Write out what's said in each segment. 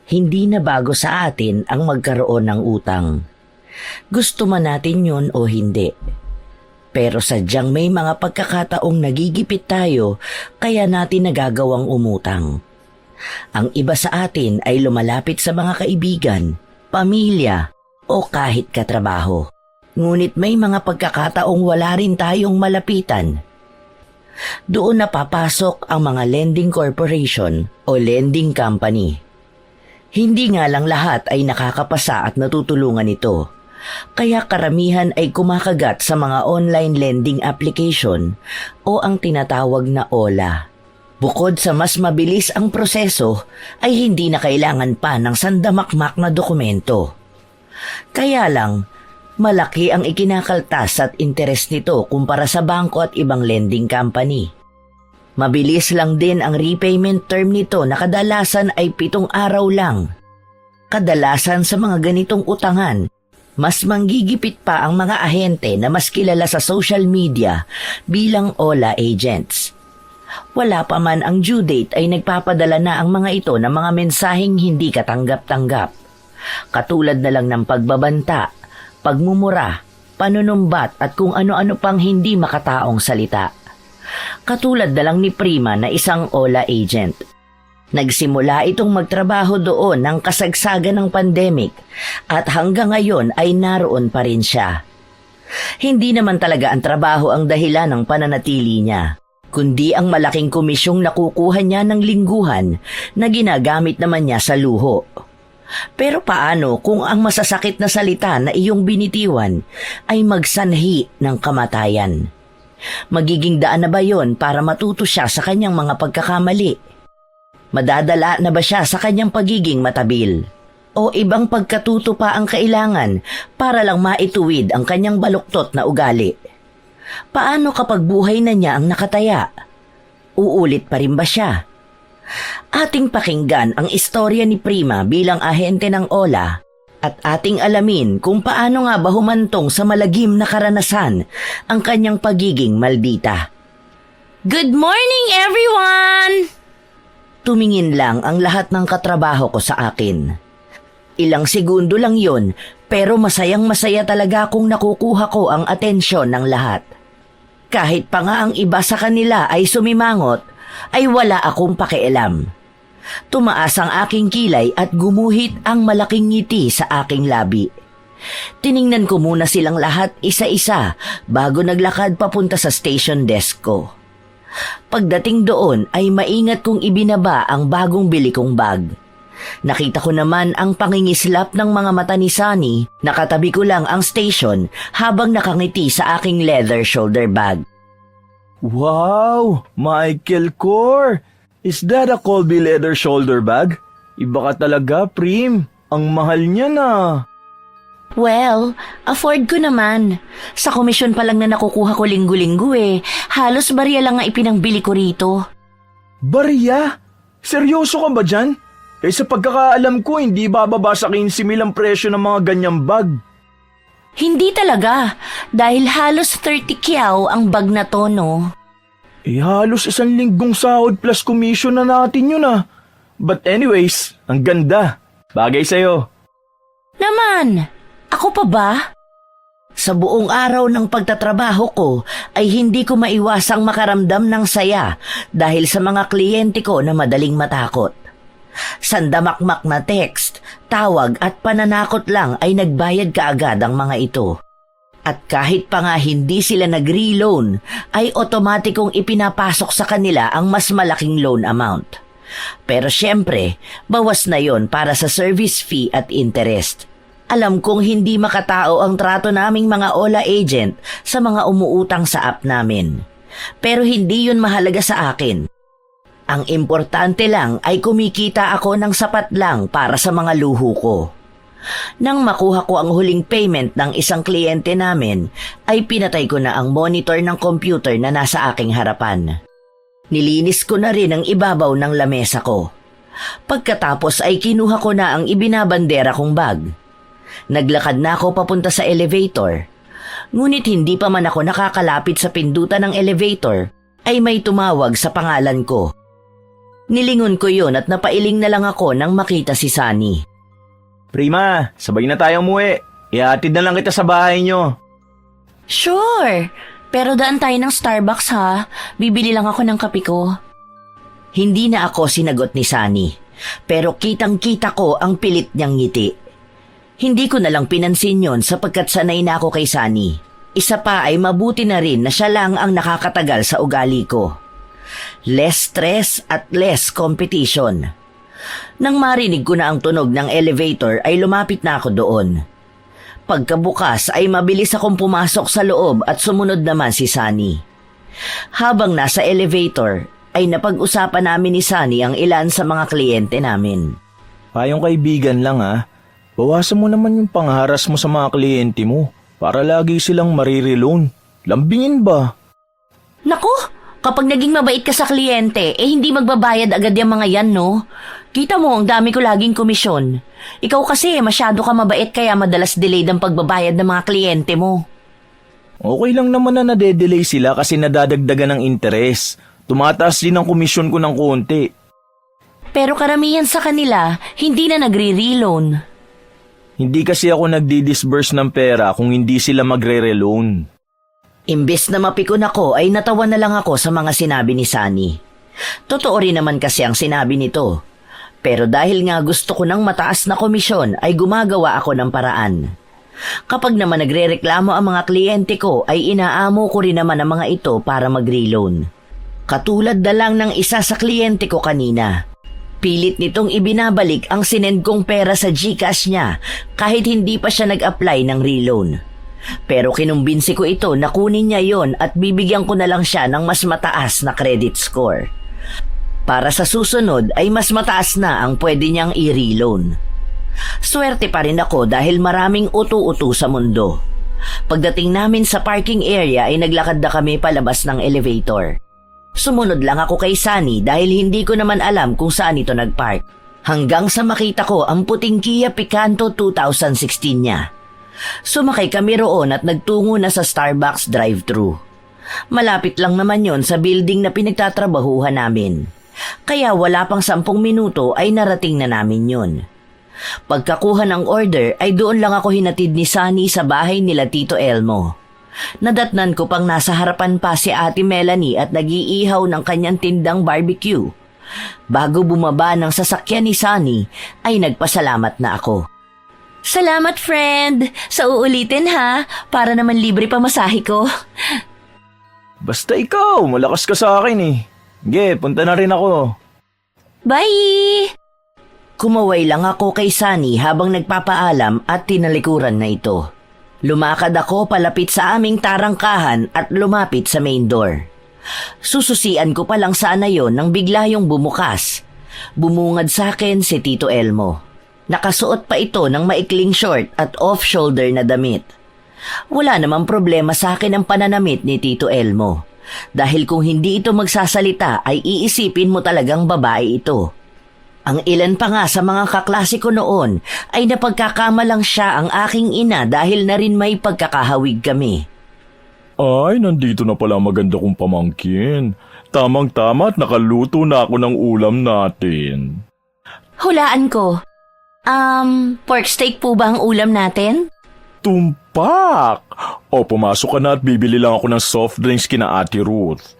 Hindi na bago sa atin ang magkaroon ng utang. Gusto man natin yun o hindi. Pero sadyang may mga pagkakataong nagigipit tayo kaya natin nagagawang umutang. Ang iba sa atin ay lumalapit sa mga kaibigan, pamilya o kahit katrabaho. Ngunit may mga pagkakataong wala rin tayong malapitan. Doon na papasok ang mga lending corporation o lending company. Hindi nga lang lahat ay nakakapasa at natutulungan ito. Kaya karamihan ay kumakagat sa mga online lending application o ang tinatawag na OLA. Bukod sa mas mabilis ang proseso, ay hindi na kailangan pa ng sandamakmak na dokumento. Kaya lang, malaki ang ikinakaltas at interes nito kumpara sa bangko at ibang lending company. Mabilis lang din ang repayment term nito na kadalasan ay 7 araw lang. Kadalasan sa mga ganitong utangan, mas manggigipit pa ang mga ahente na mas kilala sa social media bilang OLA agents. Wala pa man ang due date ay nagpapadala na ang mga ito ng mga mensaheng hindi katanggap-tanggap. Katulad na lang ng pagbabanta, pagmumura, panunumbat at kung ano-ano pang hindi makataong salita. Katulad na lang ni Prima na isang OLA agent. Nagsimula itong magtrabaho doon ng kasagsagan ng pandemic at hanggang ngayon ay naroon pa rin siya. Hindi naman talaga ang trabaho ang dahilan ng pananatili niya, kundi ang malaking komisyong nakukuha niya ng lingguhan na ginagamit naman niya sa luho. Pero paano kung ang masasakit na salita na iyong binitiwan ay magsanhi ng kamatayan? Magiging daan na ba yon para matuto siya sa kanyang mga pagkakamali? Madadala na ba siya sa kanyang pagiging matabil? O ibang pagkatuto pa ang kailangan para lang maituwid ang kanyang baluktot na ugali? Paano kapag buhay na niya ang nakataya? Uulit pa rin ba siya? Ating pakinggan ang istorya ni Prima bilang ahente ng OLA at ating alamin kung paano nga ba humantong sa malagim na karanasan ang kanyang pagiging maldita. Good morning, everyone! Tumingin lang ang lahat ng katrabaho ko sa akin. Ilang segundo lang yon, pero masayang masaya talaga kung nakukuha ko ang atensyon ng lahat. Kahit pa nga ang iba sa kanila ay sumimangot, ay wala akong pakialam. Tumaas ang aking kilay at gumuhit ang malaking ngiti sa aking labi. Tiningnan ko muna silang lahat isa-isa bago naglakad papunta sa station desk ko. Pagdating doon ay maingat kong ibinaba ang bagong bili kong bag. Nakita ko naman ang pangingislap ng mga mata ni Sunny na katabi ko lang ang station habang nakangiti sa aking leather shoulder bag. Wow! Michael Kor! Is that a Colby leather shoulder bag? Iba ka talaga, Prim. Ang mahal niya na. Well, afford ko naman. Sa komisyon pa lang na nakukuha ko linggo-linggo halos barya lang nga ipinangbili ko rito. Barya? Seryoso ka ba dyan? Sa pagkakaalam ko, hindi bababa sa 15,000 ang presyo ng mga ganyang bag. Hindi talaga, dahil halos 30 kyaw ang bag na to, no? Halos 1 linggong sahod plus commission na natin yun ah. But anyways, ang ganda. Bagay sa'yo. Naman, ako pa ba? Sa buong araw ng pagtatrabaho ko ay hindi ko maiwasang makaramdam ng saya dahil sa mga kliyente ko na madaling matakot. Sandamakmak na text, tawag at pananakot lang ay nagbayad kaagad ang mga ito. At kahit pa nga hindi sila nag-re-loan, ay otomatikong ipinapasok sa kanila ang mas malaking loan amount. Pero syempre, bawas na yon para sa service fee at interest. Alam kong hindi makatao ang trato naming mga OLA agent sa mga umuutang sa app namin. Pero hindi yun mahalaga sa akin. Ang importante lang ay kumikita ako ng sapat lang para sa mga luho ko. Nang makuha ko ang huling payment ng isang kliyente namin, ay pinatay ko na ang monitor ng computer na nasa aking harapan. Nilinis ko na rin ang ibabaw ng lamesa ko. Pagkatapos ay kinuha ko na ang ibinabandera kong bag. Naglakad na ako papunta sa elevator. Ngunit hindi pa man ako nakakalapit sa pindutan ng elevator, ay may tumawag sa pangalan ko. Nilingon ko yun at napailing na lang ako nang makita si Sunny. Prima, sabay na tayo umuwi. Ihatid na lang kita sa bahay nyo. Sure, pero daan tayo ng Starbucks ha. Bibili lang ako ng kape ko. Hindi na ako sinagot ni Sunny, pero kitang-kita ko ang pilit niyang ngiti. Hindi ko na lang pinansin yon sapagkat sanay na ako kay Sunny. Isa pa ay mabuti na rin na siya lang ang nakakatagal sa ugali ko. Less stress at less competition. Nang marinig ko na ang tunog ng elevator ay lumapit na ako doon. Pagkabukas ay mabilis akong pumasok sa loob at sumunod naman si Sunny. Habang nasa elevator ay napag-usapan namin ni Sunny ang ilan sa mga kliyente namin. Payong kaibigan lang ha. Bawasan mo naman yung pangharas mo sa mga kliyente mo para lagi silang marireloan. Lambingin ba? Naku, kapag naging mabait ka sa kliyente, hindi magbabayad agad yung mga yan, no? Kita mo, ang dami ko laging komisyon. Ikaw kasi, masyado ka mabait kaya madalas delayed ang pagbabayad ng mga kliyente mo. Okay lang naman na nade-delay sila kasi nadadagdagan ng interes. Tumataas din ang komisyon ko ng konti. Pero karamihan sa kanila, hindi na nagre-reloan. Hindi kasi ako nagdi-disburse ng pera kung hindi sila magre-reloan. Imbes na mapikon ako ay natawa na lang ako sa mga sinabi ni Sunny. Totoo rin naman kasi ang sinabi nito. Pero dahil nga gusto ko ng mataas na komisyon ay gumagawa ako ng paraan. Kapag naman nagre-reklamo ang mga kliyente ko ay inaamo ko rin naman ang mga ito para mag-reloan. Katulad na lang ng isa sa kliyente ko kanina. Pilit nitong ibinabalik ang sinend kong pera sa GCash niya kahit hindi pa siya nag-apply ng reloan. Pero kinumbinsi ko ito na kunin niya yon at bibigyan ko na lang siya ng mas mataas na credit score. Para sa susunod ay mas mataas na ang pwede niyang i-reloan. Swerte pa rin ako dahil maraming utu-utu sa mundo. Pagdating namin sa parking area ay naglakad na kami palabas ng elevator. Sumunod lang ako kay Sunny dahil hindi ko naman alam kung saan ito nagpark. Hanggang sa makita ko ang puting Kia Picanto 2016 niya. Sumakay kami roon at nagtungo na sa Starbucks drive-thru. Malapit lang naman yon sa building na pinagtatrabahuhan namin. Kaya wala pang 10 minuto ay narating na namin yon. Pagkakuha ng order ay doon lang ako hinatid ni Sunny sa bahay nila Tito Elmo. Nadatnan ko pang nasa harapan pa si Ate Melanie at nag-iihaw ng kanyang tindang barbecue. Bago bumaba ng sasakyan ni Sunny, ay nagpasalamat na ako. Salamat, friend! Sa uulitin ha, para naman libre pa masahe ko. Basta ikaw, malakas ka sa akin eh. Sige, punta na rin ako. Bye! Kumaway lang ako kay Sunny habang nagpapaalam at tinalikuran na ito. Lumakad ako palapit sa aming tarangkahan at lumapit sa main door. Sususian ko pa lang sana yon nang bigla yung bumukas. Bumungad sa akin si Tito Elmo. Nakasuot pa ito ng maikling short at off-shoulder na damit. Wala namang problema sa akin ang pananamit ni Tito Elmo. Dahil kung hindi ito magsasalita ay iisipin mo talagang babae ito. Ang ilan pa nga sa mga kaklase ko noon ay napagkakamalang siya ang aking ina dahil na rin may pagkakahawig kami. Ay, nandito na pala maganda kong pamangkin. Tamang-tama at nakaluto na ako ng ulam natin. Hulaan ko. Pork steak po ba ang ulam natin? Tumpak! O, pumasok ka na at bibili lang ako ng soft drinks kina Ate Ruth.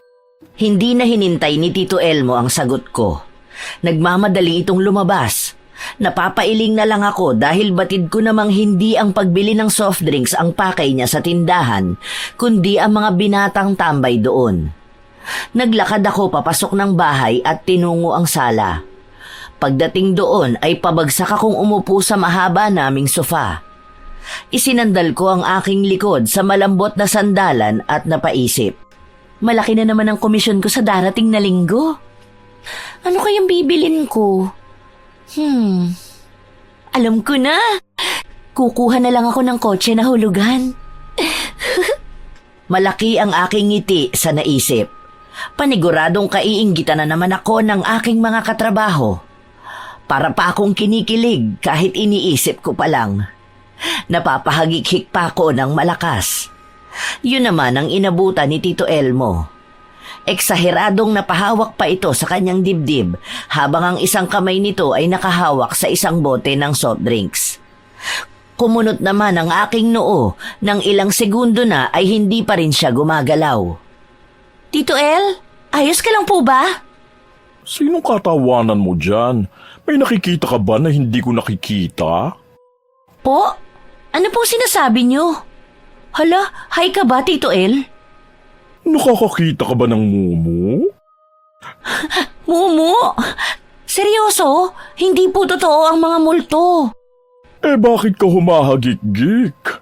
Hindi na hinintay ni Tito Elmo ang sagot ko. Nagmamadali itong lumabas. Napapailing na lang ako dahil batid ko namang hindi ang pagbili ng soft drinks ang pakay niya sa tindahan, kundi ang mga binatang tambay doon. Naglakad ako papasok ng bahay at tinungo ang sala. Pagdating doon ay pabagsak akong umupo sa mahaba naming sofa. Isinandal ko ang aking likod sa malambot na sandalan at napaisip. Malaki na naman ang komisyon ko sa darating na linggo. Ano kayang bibilin ko? Alam ko na. Kukuha na lang ako ng kotse na hulugan. Malaki ang aking ngiti sa naisip. Paniguradong kaiinggitan na naman ako ng aking mga katrabaho. Para pa akong kinikilig kahit iniisip ko pa lang. Napapahagik-hik pa ako ng malakas. Yun naman ang inabutan ni Tito Elmo. Eksaheradong napahawak pa ito sa kanyang dibdib habang ang isang kamay nito ay nakahawak sa isang bote ng soft drinks. Kumunot naman ang aking noo nang ilang segundo na ay hindi pa rin siya gumagalaw. Tito El, ayos ka lang po ba? Sinong katawanan mo dyan? May nakikita ka ba na hindi ko nakikita? Po? Ano pong sinasabi niyo? Hala, hi ka ba, Tito El? Nakakakita ka ba ng mumu? Mumu? Seryoso? Hindi po totoo ang mga multo. Eh bakit ka humahagik-gik?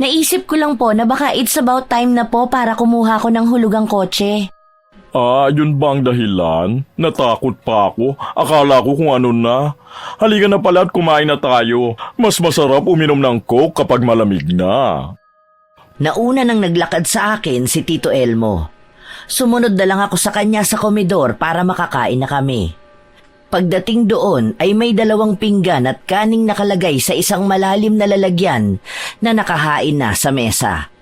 Naisip ko lang po na baka it's about time na po para kumuha ko ng hulugang kotse. Ah, yun ba ang dahilan? Natakot pa ako. Akala ko kung ano na. Halika na pala at kumain na tayo. Mas masarap uminom ng Coke kapag malamig na. Nauna nang naglakad sa akin si Tito Elmo. Sumunod na lang ako sa kanya sa komedor para makakain na kami. Pagdating doon ay may 2 pinggan at kaning nakalagay sa isang malalim na lalagyan na nakahain na sa mesa.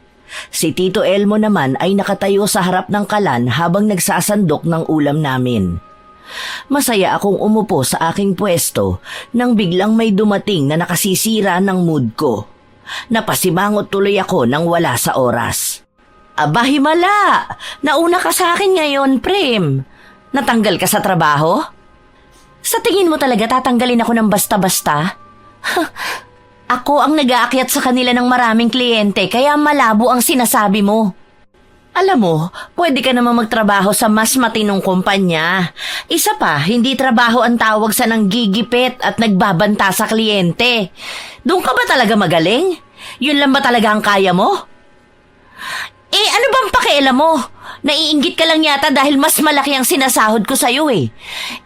Si Tito Elmo naman ay nakatayo sa harap ng kalan habang nagsasandok ng ulam namin. Masaya akong umupo sa aking pwesto nang biglang may dumating na nakasisira ng mood ko. Napasimangot tuloy ako nang wala sa oras. Aba himala! Nauna ka sa akin ngayon, Prem. Natanggal ka sa trabaho? Sa tingin mo talaga tatanggalin ako ng basta-basta? Ako ang nag-aakyat sa kanila ng maraming kliyente kaya malabo ang sinasabi mo. Alam mo, pwede ka naman magtrabaho sa mas matinong kumpanya. Isa pa, hindi trabaho ang tawag sa nanggigipit at nagbabanta sa kliyente. Doon ka ba talaga magaling? Yun lang ba talaga ang kaya mo? Eh ano bang pakialam mo? Naiinggit ka lang yata dahil mas malaki ang sinasahod ko sa'yo eh.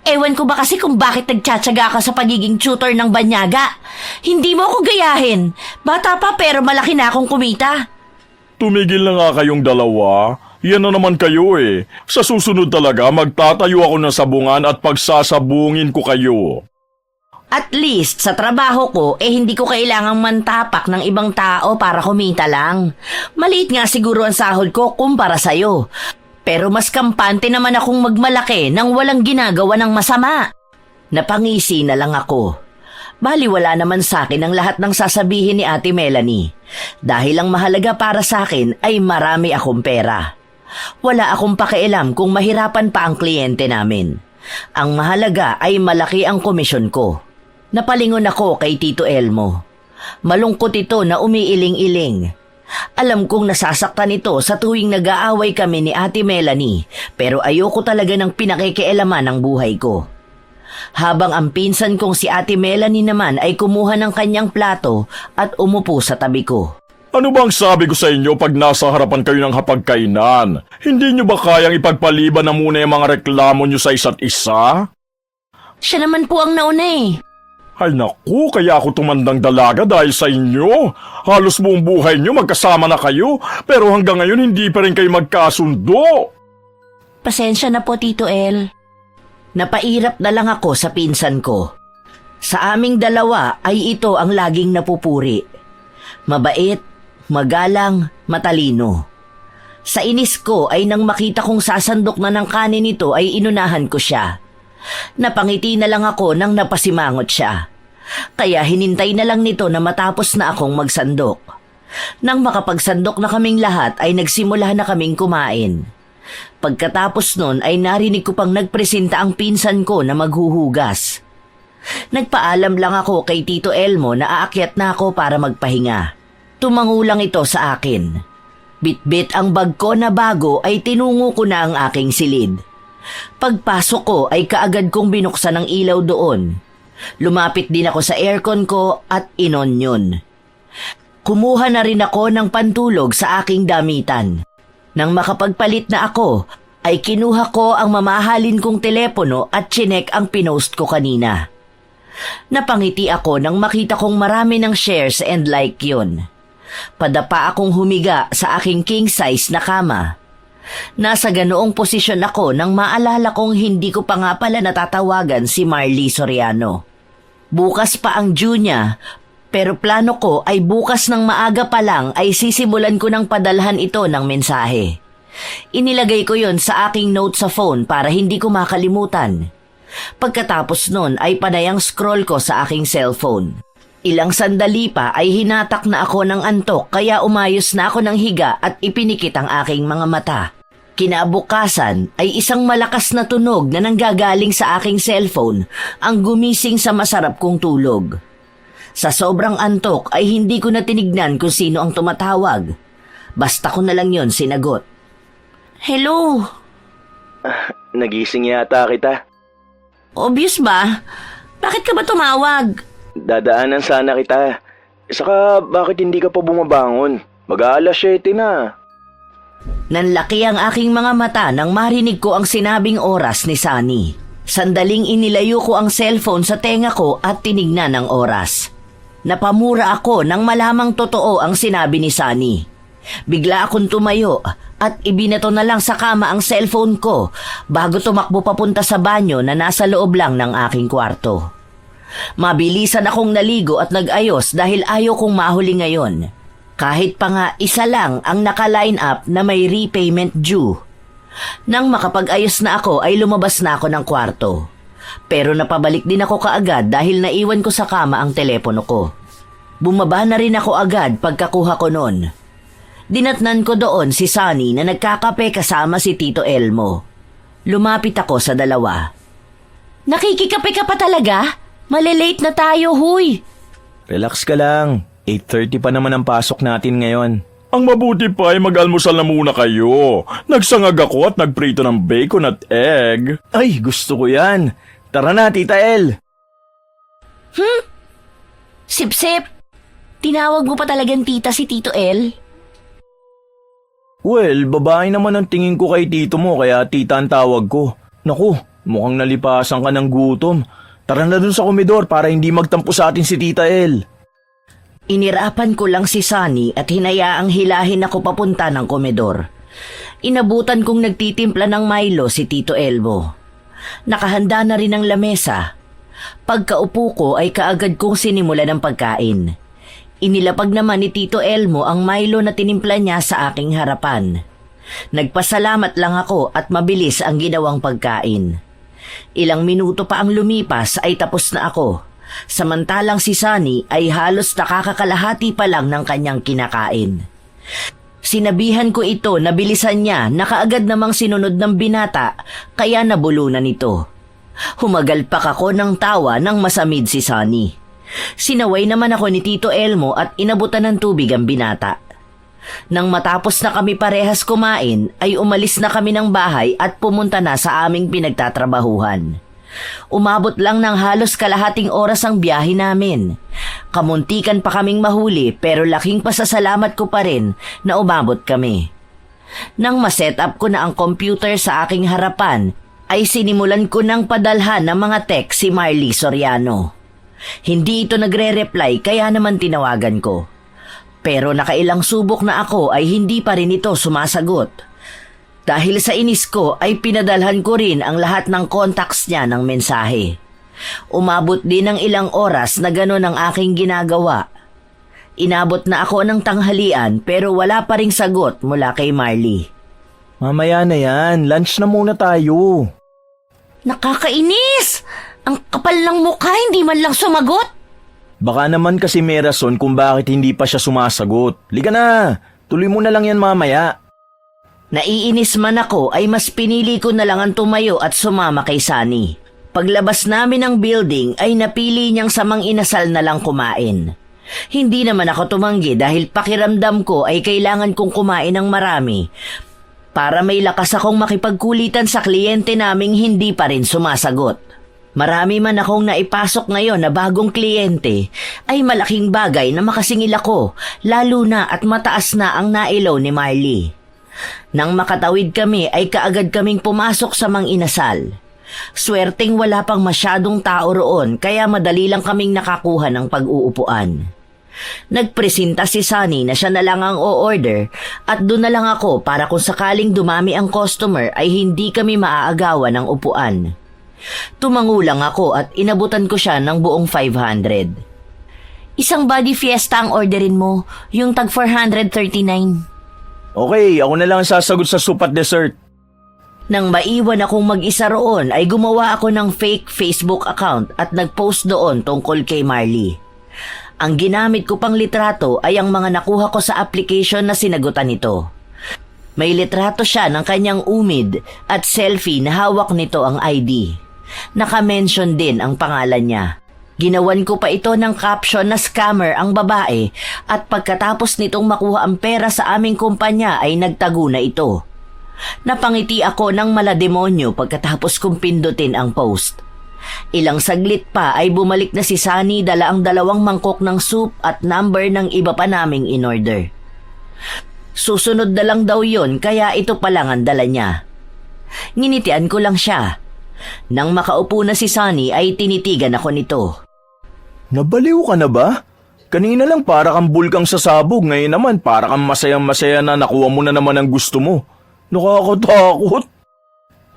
Ewan ko ba kasi kung bakit nagtsatsaga ka sa pagiging tutor ng banyaga. Hindi mo ako gayahin. Bata pa pero malaki na akong kumita. Tumigil na nga kayong dalawa. Yan na naman kayo eh. Sa susunod talaga, magtatayo ako ng sabungan at pagsasabungin ko kayo. At least sa trabaho ko, hindi ko kailangang mantapak ng ibang tao para kumita lang. Maliit nga siguro ang sahod ko kumpara sa'yo. Pero mas kampante naman akong magmalaki nang walang ginagawa ng masama. Napangisi na lang ako. Baliwala naman sa akin ang lahat ng sasabihin ni Ate Melanie. Dahil ang mahalaga para sa akin ay marami akong pera. Wala akong pakialam kung mahirapan pa ang kliyente namin. Ang mahalaga ay malaki ang komisyon ko. Napalingon ako kay Tito Elmo. Malungkot ito na umiiling-iling. Alam kong nasasaktan ito sa tuwing nag-aaway kami ni Ate Melanie, pero ayoko talaga ng pinakikialaman ng buhay ko. Habang ang pinsan kong si Ate Melanie naman ay kumuha ng kanyang plato at umupo sa tabi ko. Ano bang sabi ko sa inyo pag nasa harapan kayo ng hapagkainan? Hindi nyo ba kayang ipagpaliban na muna yung mga reklamo nyo sa isa't isa? Siya naman po ang nauna eh. Ay naku, kaya ako tumandang dalaga dahil sa inyo. Halos buong buhay nyo magkasama na kayo, pero hanggang ngayon hindi pa rin kayo magkasundo. Pasensya na po, Tito El. Napairap na lang ako sa pinsan ko. Sa aming dalawa ay ito ang laging napupuri. Mabait, magalang, matalino. Sa inis ko ay nang makita kong sasandok na ng kanin nito ay inunahan ko siya. Napangiti na lang ako nang napasimangot siya. Kaya hinintay na lang nito na matapos na akong magsandok. Nang makapagsandok na kaming lahat ay nagsimula na kaming kumain. Pagkatapos nun ay narinig ko pang nagpresenta ang pinsan ko na maghuhugas. Nagpaalam lang ako kay Tito Elmo na aakyat na ako para magpahinga. Tumangulang ito sa akin. Bitbit ang bag ko na bago ay tinungo ko na ang aking silid. Pagpasok ko ay kaagad kong binuksan ang ilaw doon. Lumapit din ako sa aircon ko at inon yun. Kumuha na rin ako ng pantulog sa aking damitan. Nang makapagpalit na ako, ay kinuha ko ang mamahalin kong telepono at chinek ang pinost ko kanina. Napangiti ako nang makita kong marami ng shares and like yun. Padapa akong humiga sa aking king size na kama. Nasa ganoong posisyon ako nang maalala kong hindi ko pa nga pala natatawagan si Marley Soriano. Bukas pa ang due niya, pero plano ko ay bukas ng maaga pa lang ay sisimulan ko ng padalhan ito ng mensahe. Inilagay ko yon sa aking note sa phone para hindi ko makalimutan. Pagkatapos nun ay panayang scroll ko sa aking cellphone. Ilang sandali pa ay hinatak na ako ng antok kaya umayos na ako ng higa at ipinikit ang aking mga mata. Kinabukasan ay isang malakas na tunog na nanggagaling sa aking cellphone ang gumising sa masarap kong tulog. Sa sobrang antok ay hindi ko na tinignan kung sino ang tumatawag. Basta ko na lang yon sinagot. Hello? Nagising yata kita. Obvious ba? Bakit ka ba tumawag? Dadaanan sana kita. Saka bakit hindi ka pa bumabangon? Mag-aalas 7 na. Nanlaki ang aking mga mata nang marinig ko ang sinabing oras ni Sunny. Sandaling inilayo ko ang cellphone sa tenga ko at tinignan ang oras. Napamura ako nang malamang totoo ang sinabi ni Sunny. Bigla akong tumayo at ibinato na lang sa kama ang cellphone ko bago tumakbo papunta sa banyo na nasa loob lang ng aking kwarto. Mabilisan akong naligo at nag-ayos dahil ayaw kong mahuli ngayon. Kahit pa nga isa lang ang naka-line up na may repayment due. Nang makapag-ayos na ako ay lumabas na ako ng kwarto. Pero napabalik din ako kaagad dahil naiwan ko sa kama ang telepono ko. Bumaba na rin ako agad pagkakuha ko nun. Dinatnan ko doon si Sunny na nagkakape kasama si Tito Elmo. Lumapit ako sa dalawa. Nakikikape ka pa talaga? Malilate na tayo, huy! Relax ka lang. 8:30 pa naman ang pasok natin ngayon. Ang mabuti pa ay mag-almusal na muna kayo. Nagsangag ako at nagprito ng bacon at egg. Ay, gusto ko yan. Tara na, Tita El. Sip-sip! Tinawag mo pa talagang tita si Tito El? Well, babae naman ang tingin ko kay tito mo kaya tita ang tawag ko. Naku, mukhang nalipasan ka ng gutom. Tara na dun sa komedor para hindi magtampo sa atin si Tita El. Inirapan ko lang si Sunny at hinayaang hilahin ako papunta ng komedor. Inabutan kong nagtitimpla ng Milo si Tito Elmo. Nakahanda na rin ang lamesa. Pagkaupo ko ay kaagad kong sinimulan ng pagkain. Inilapag naman ni Tito Elmo ang Milo na tinimpla niya sa aking harapan. Nagpasalamat lang ako at mabilis ang ginawang pagkain. Ilang minuto pa ang lumipas ay tapos na ako. Samantalang si Sunny ay halos nakakakalahati pa lang ng kanyang kinakain. Sinabihan ko ito na bilisan niya na kaagad namang sinunod ng binata kaya nabulunan ito. Humagalpak ako ng tawa nang masamid si Sunny. Sinaway naman ako ni Tito Elmo at inabutan ng tubig ang binata. Nang matapos na kami parehas kumain, ay umalis na kami ng bahay at pumunta na sa aming pinagtatrabahuhan. Umabot lang ng halos kalahating oras ang biyahe namin. Kamuntikan pa kaming mahuli pero laking pasasalamat ko pa rin na umabot kami. Nang maset up ko na ang computer sa aking harapan, ay sinimulan ko ng padalhan ng mga text si Marley Soriano. Hindi ito nagre-reply kaya naman tinawagan ko. Pero nakailang subok na ako ay hindi pa rin ito sumasagot. Dahil sa inis ko ay pinadalhan ko rin ang lahat ng contacts niya ng mensahe. Umabot din ng ilang oras na gano'n ang aking ginagawa. Inabot na ako ng tanghalian pero wala pa ring sagot mula kay Marley. Mamaya na yan, lunch na muna tayo. Nakakainis! Ang kapal ng mukha, hindi man lang sumagot. Baka naman kasi may rason kung bakit hindi pa siya sumasagot. Liga na, tuloy mo na lang yan mamaya. Naiinis man ako ay mas pinili ko na lang ang tumayo at sumama kay Sunny. Paglabas namin ng building ay napili niyang samang inasal na lang kumain. Hindi naman ako tumanggi dahil pakiramdam ko ay kailangan kong kumain ng marami para may lakas akong makipagkulitan sa kliyente naming hindi pa rin sumasagot. Marami man akong naipasok ngayon na bagong kliyente, ay malaking bagay na makasingil ako, lalo na at mataas na ang nailaw ni Marley. Nang makatawid kami ay kaagad kaming pumasok sa mang inasal. Swerteng wala pang masyadong tao roon kaya madali lang kaming nakakuha ng pag-uupuan. Nagpresenta si Sunny na siya na lang ang o-order at doon na lang ako para kung sakaling dumami ang customer ay hindi kami maaagawan ng upuan. Tumango lang ako at inabutan ko siya ng buong 500. Isang body fiesta ang orderin mo, yung tag 439. Okay, ako na lang ang sasagot sa soup at dessert. Nang maiwan akong mag-isa roon ay gumawa ako ng fake Facebook account at nag-post doon tungkol kay Marley. Ang ginamit ko pang litrato ay ang mga nakuha ko sa application na sinagutan nito. May litrato siya ng kanyang umid at selfie na hawak nito ang ID. Naka-mention din ang pangalan niya. Ginawan ko pa ito ng caption na scammer ang babae at pagkatapos nitong makuha ang pera sa aming kumpanya ay nagtago na ito. Napangiti ako ng malademonyo pagkatapos kong pindutin ang post. Ilang saglit pa ay bumalik na si Sunny dala ang 2 mangkok ng soup at number ng iba pa naming in-order. Susunod na lang daw yon kaya ito pa lang ang dala niya. Nginitian ko lang siya. Nang makaupo na si Sunny ay tinitigan ako nito. Nabaliw ka na ba? Kanina lang para kang bulkang sasabog, ngayon naman para kang masayang-masaya na nakuha mo na naman ang gusto mo. Nakakatakot.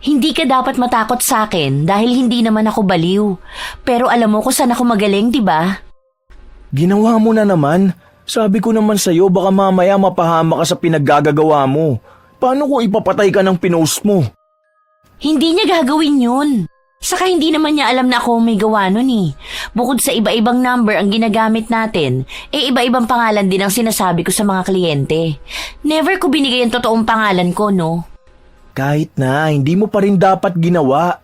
Hindi ka dapat matakot sa akin dahil hindi naman ako baliw. Pero alam mo kung saan ako magaling, di ba? Ginawa mo na naman. Sabi ko naman sa'yo baka mamaya mapahama ka sa pinaggagawa mo. Paano kung ipapatay ka ng pinost mo? Hindi niya gagawin yun. Saka hindi naman niya alam na ako may gawa nun eh. Bukod sa iba-ibang number ang ginagamit natin, iba-ibang pangalan din ang sinasabi ko sa mga kliyente. Never ko binigay ang totoong pangalan ko, no? Kahit na, hindi mo pa rin dapat ginawa.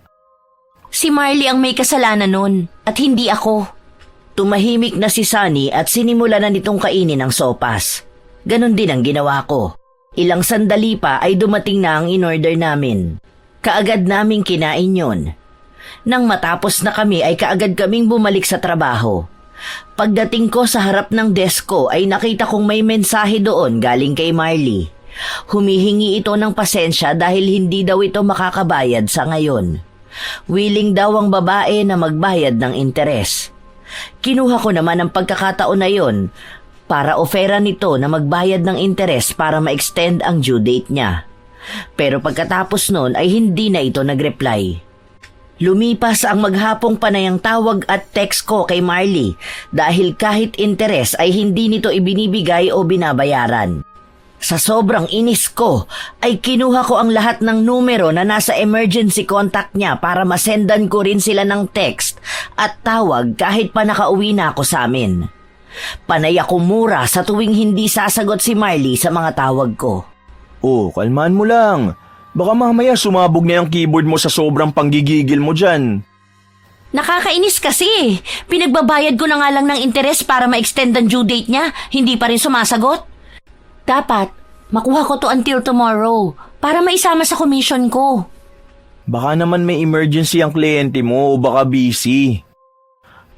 Si Marley ang may kasalanan nun at hindi ako. Tumahimik na si Sunny at sinimula na nitong kainin ang sopas. Ganon din ang ginawa ko. Ilang sandali pa ay dumating na ang in-order namin. Kaagad naming kinain yon. Nang matapos na kami ay kaagad kaming bumalik sa trabaho. Pagdating ko sa harap ng desk ko ay nakita kong may mensahe doon galing kay Marley. Humihingi ito ng pasensya dahil hindi daw ito makakabayad sa ngayon. Willing daw ang babae na magbayad ng interes. Kinuha ko naman ang pagkakataon na yon para ofera nito na magbayad ng interes para ma-extend ang due date niya. Pero pagkatapos nun ay hindi na ito nag-reply. Lumipas ang maghapong panayang tawag at text ko kay Marley dahil kahit interes ay hindi nito ibinibigay o binabayaran. Sa sobrang inis ko ay kinuha ko ang lahat ng numero na nasa emergency contact niya para masendan ko rin sila ng text at tawag kahit pa nakauwi na ako sa amin. Panay ako mura sa tuwing hindi sasagot si Marley sa mga tawag ko. Oh, kalmahan mo lang. Baka mamaya sumabog na yung keyboard mo sa sobrang panggigigil mo dyan. Nakakainis kasi. Pinagbabayad ko na nga lang ng interes para ma-extend ang due date niya, hindi pa rin sumasagot. Dapat, makuha ko to until tomorrow para maisama sa commission ko. Baka naman may emergency ang kliyente mo o baka busy.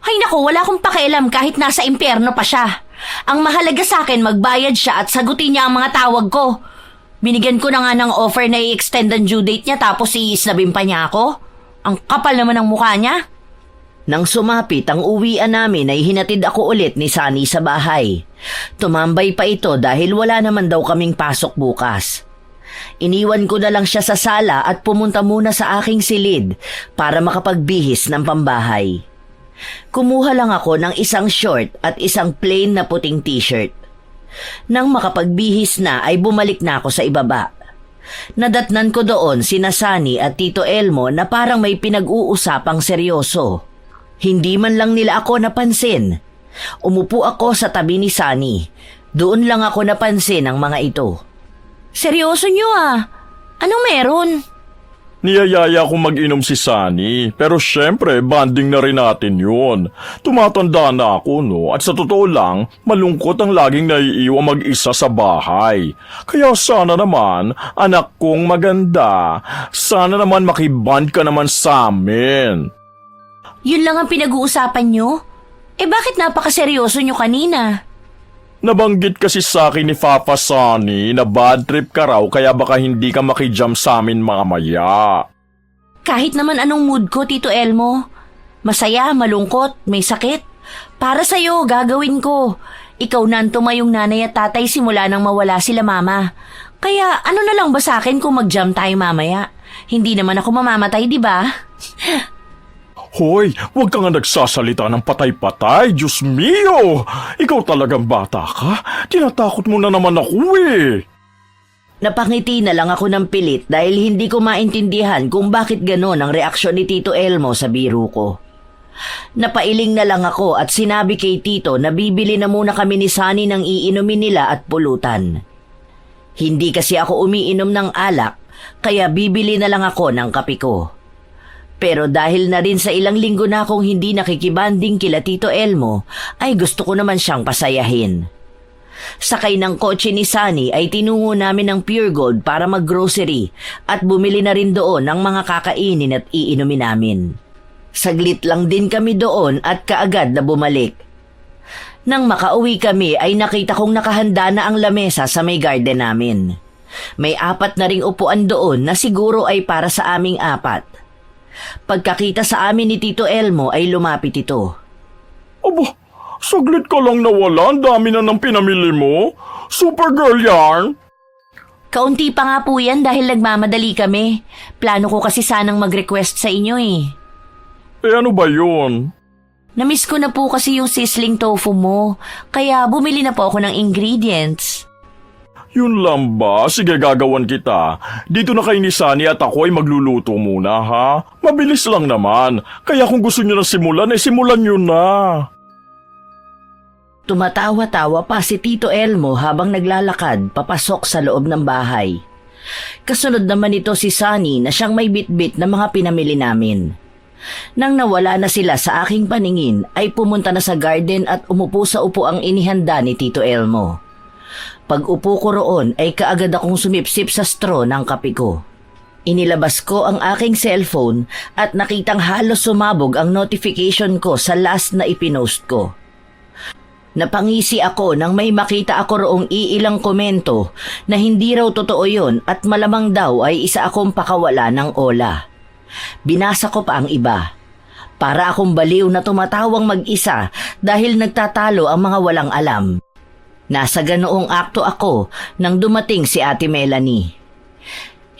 Ay nako, wala akong pakialam kahit nasa impyerno pa siya. Ang mahalaga sa akin, magbayad siya at sagutin niya ang mga tawag ko. Binigyan ko na nga ng offer na i-extend ang due date niya tapos iisnabin pa niya ako. Ang kapal naman ng mukha niya. Nang sumapit ang uwian namin ay hinatid ako ulit ni Sunny sa bahay. Tumambay pa ito dahil wala naman daw kaming pasok bukas. Iniwan ko na lang siya sa sala at pumunta muna sa aking silid para makapagbihis ng pambahay. Kumuha lang ako ng isang short at isang plain na puting t-shirt. Nang makapagbihis na ay bumalik na ako sa ibaba. Nadatnan ko doon sina Sunny at Tito Elmo na parang may pinag-uusapang seryoso. Hindi man lang nila ako napansin. Umupo ako sa tabi ni Sunny. Doon lang ako napansin ang mga ito. Seryoso niyo ah. Anong meron? Niyayaya kong mag-inom si Sunny, pero syempre, banding na rin natin yun. Tumatanda na ako, no? At sa totoo lang, malungkot ang laging naiiwan mag-isa sa bahay. Kaya sana naman, anak kong maganda, sana naman makiband ka naman sa amin. Yun lang ang pinag-uusapan niyo? Bakit napakaseryoso niyo kanina? Nabanggit kasi sa akin ni Papa Sunny na bad trip ka raw kaya baka hindi ka makijam sa amin mamaya. Kahit naman anong mood ko, Tito Elmo. Masaya, malungkot, may sakit. Para sa'yo, gagawin ko. Ikaw na ang tumayong nanay at tatay simula nang mawala sila mama. Kaya ano na lang ba sa akin kung mag-jam tayo mamaya? Hindi naman ako mamamatay, di ba? Hoy, huwag ka nga nagsasalita ng patay-patay, Diyos mio! Ikaw talagang bata ka? Tinatakot mo na naman ako eh. Napangiti na lang ako ng pilit dahil hindi ko maintindihan kung bakit ganon ang reaksyon ni Tito Elmo sa biro ko. Napailing na lang ako at sinabi kay Tito na bibili na muna kami ni Sunny ng iinumin nila at pulutan. Hindi kasi ako umiinom ng alak, kaya bibili na lang ako ng kape ko. Pero dahil na rin sa ilang linggo na akong hindi nakikibanding kila Tito Elmo, ay gusto ko naman siyang pasayahin. Sakay ng kotse ni Sunny ay tinungo namin ng Pure Gold para mag-grocery at bumili na rin doon ng mga kakainin at iinumin namin. Saglit lang din kami doon at kaagad na bumalik. Nang makauwi kami ay nakita kong nakahanda na ang lamesa sa may garden namin. May 4 na ring upuan doon na siguro ay para sa aming 4. Pagkakita sa amin ni Tito Elmo ay lumapit ito. Aba, saglit ka lang nawala, ang dami na ng pinamili mo. Supergirl yarn. Kaunti pa nga po yan dahil nagmamadali kami. Plano ko kasi sanang mag-request sa inyo eh. Eh ano ba yun? Namiss ko na po kasi yung sizzling tofu mo, kaya bumili na po ako ng ingredients. Yun lang ba? Sige, gagawan kita. Dito na kay ni Sunny at ako ay magluluto muna, ha? Mabilis lang naman. Kaya kung gusto nyo na simulan, simulan nyo na. Tumatawa-tawa pa si Tito Elmo habang naglalakad papasok sa loob ng bahay. Kasunod naman ito si Sunny na siyang may bitbit na mga pinamili namin. Nang nawala na sila sa aking paningin ay pumunta na sa garden at umupo sa upuang inihanda ni Tito Elmo. Pag upo ko roon ay kaagad akong sumipsip sa straw ng kape ko. Inilabas ko ang aking cellphone at nakitang halos sumabog ang notification ko sa last na ipinost ko. Napangisi ako nang may makita ako roong iilang komento na hindi raw totoo yon at malamang daw ay isa akong pakawala ng ola. Binasa ko pa ang iba. Para akong baliw na tumatawang mag-isa dahil nagtatalo ang mga walang alam. Nasa ganoong akto ako nang dumating si Ate Melanie.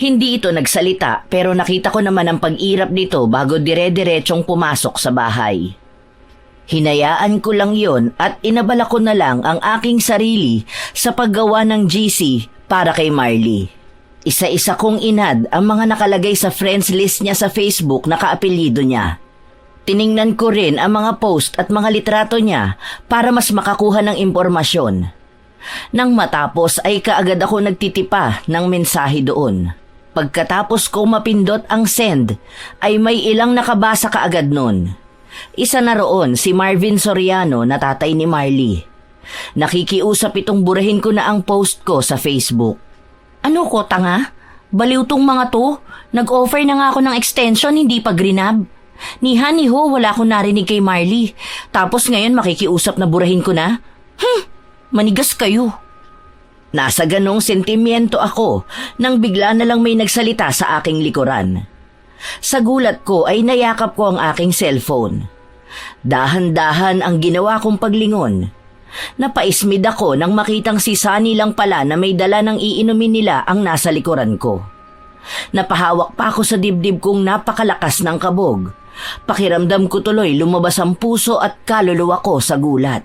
Hindi ito nagsalita pero nakita ko naman ang pag-irap nito bago dire-diretsong pumasok sa bahay. Hinayaan ko lang yon at inabala ko na lang ang aking sarili sa paggawa ng GC para kay Marley. Isa-isa kong inad ang mga nakalagay sa friends list niya sa Facebook na kaapelyido niya. Tiningnan ko rin ang mga post at mga litrato niya para mas makakuha ng impormasyon. Nang matapos ay kaagad ako nagtitipa ng mensahe doon. Pagkatapos ko mapindot ang send ay may ilang nakabasa kaagad nun. Isa na roon si Marvin Soriano na tatay ni Marley. Nakikiusap itong burahin ko na ang post ko sa Facebook. Ano ko, tanga? Baliw tong mga to. Nag-offer na nga ako ng extension, hindi pa grinab. Ni ho, wala akong narinig kay Marley. Tapos ngayon makikiusap na burahin ko na? Manigas kayo. Nasa ganong sentimiento ako nang bigla na lang may nagsalita sa aking likuran. Sa gulat ko ay nayakap ko ang aking cellphone. Dahan-dahan ang ginawa kong paglingon. Napaismid ako nang makitang si Sunny lang pala na may dala ng iinumin nila ang nasa likuran ko. Napahawak pa ako sa dibdib kong napakalakas ng kabog. Pakiramdam ko tuloy lumabas ang puso at kaluluwa ko sa gulat.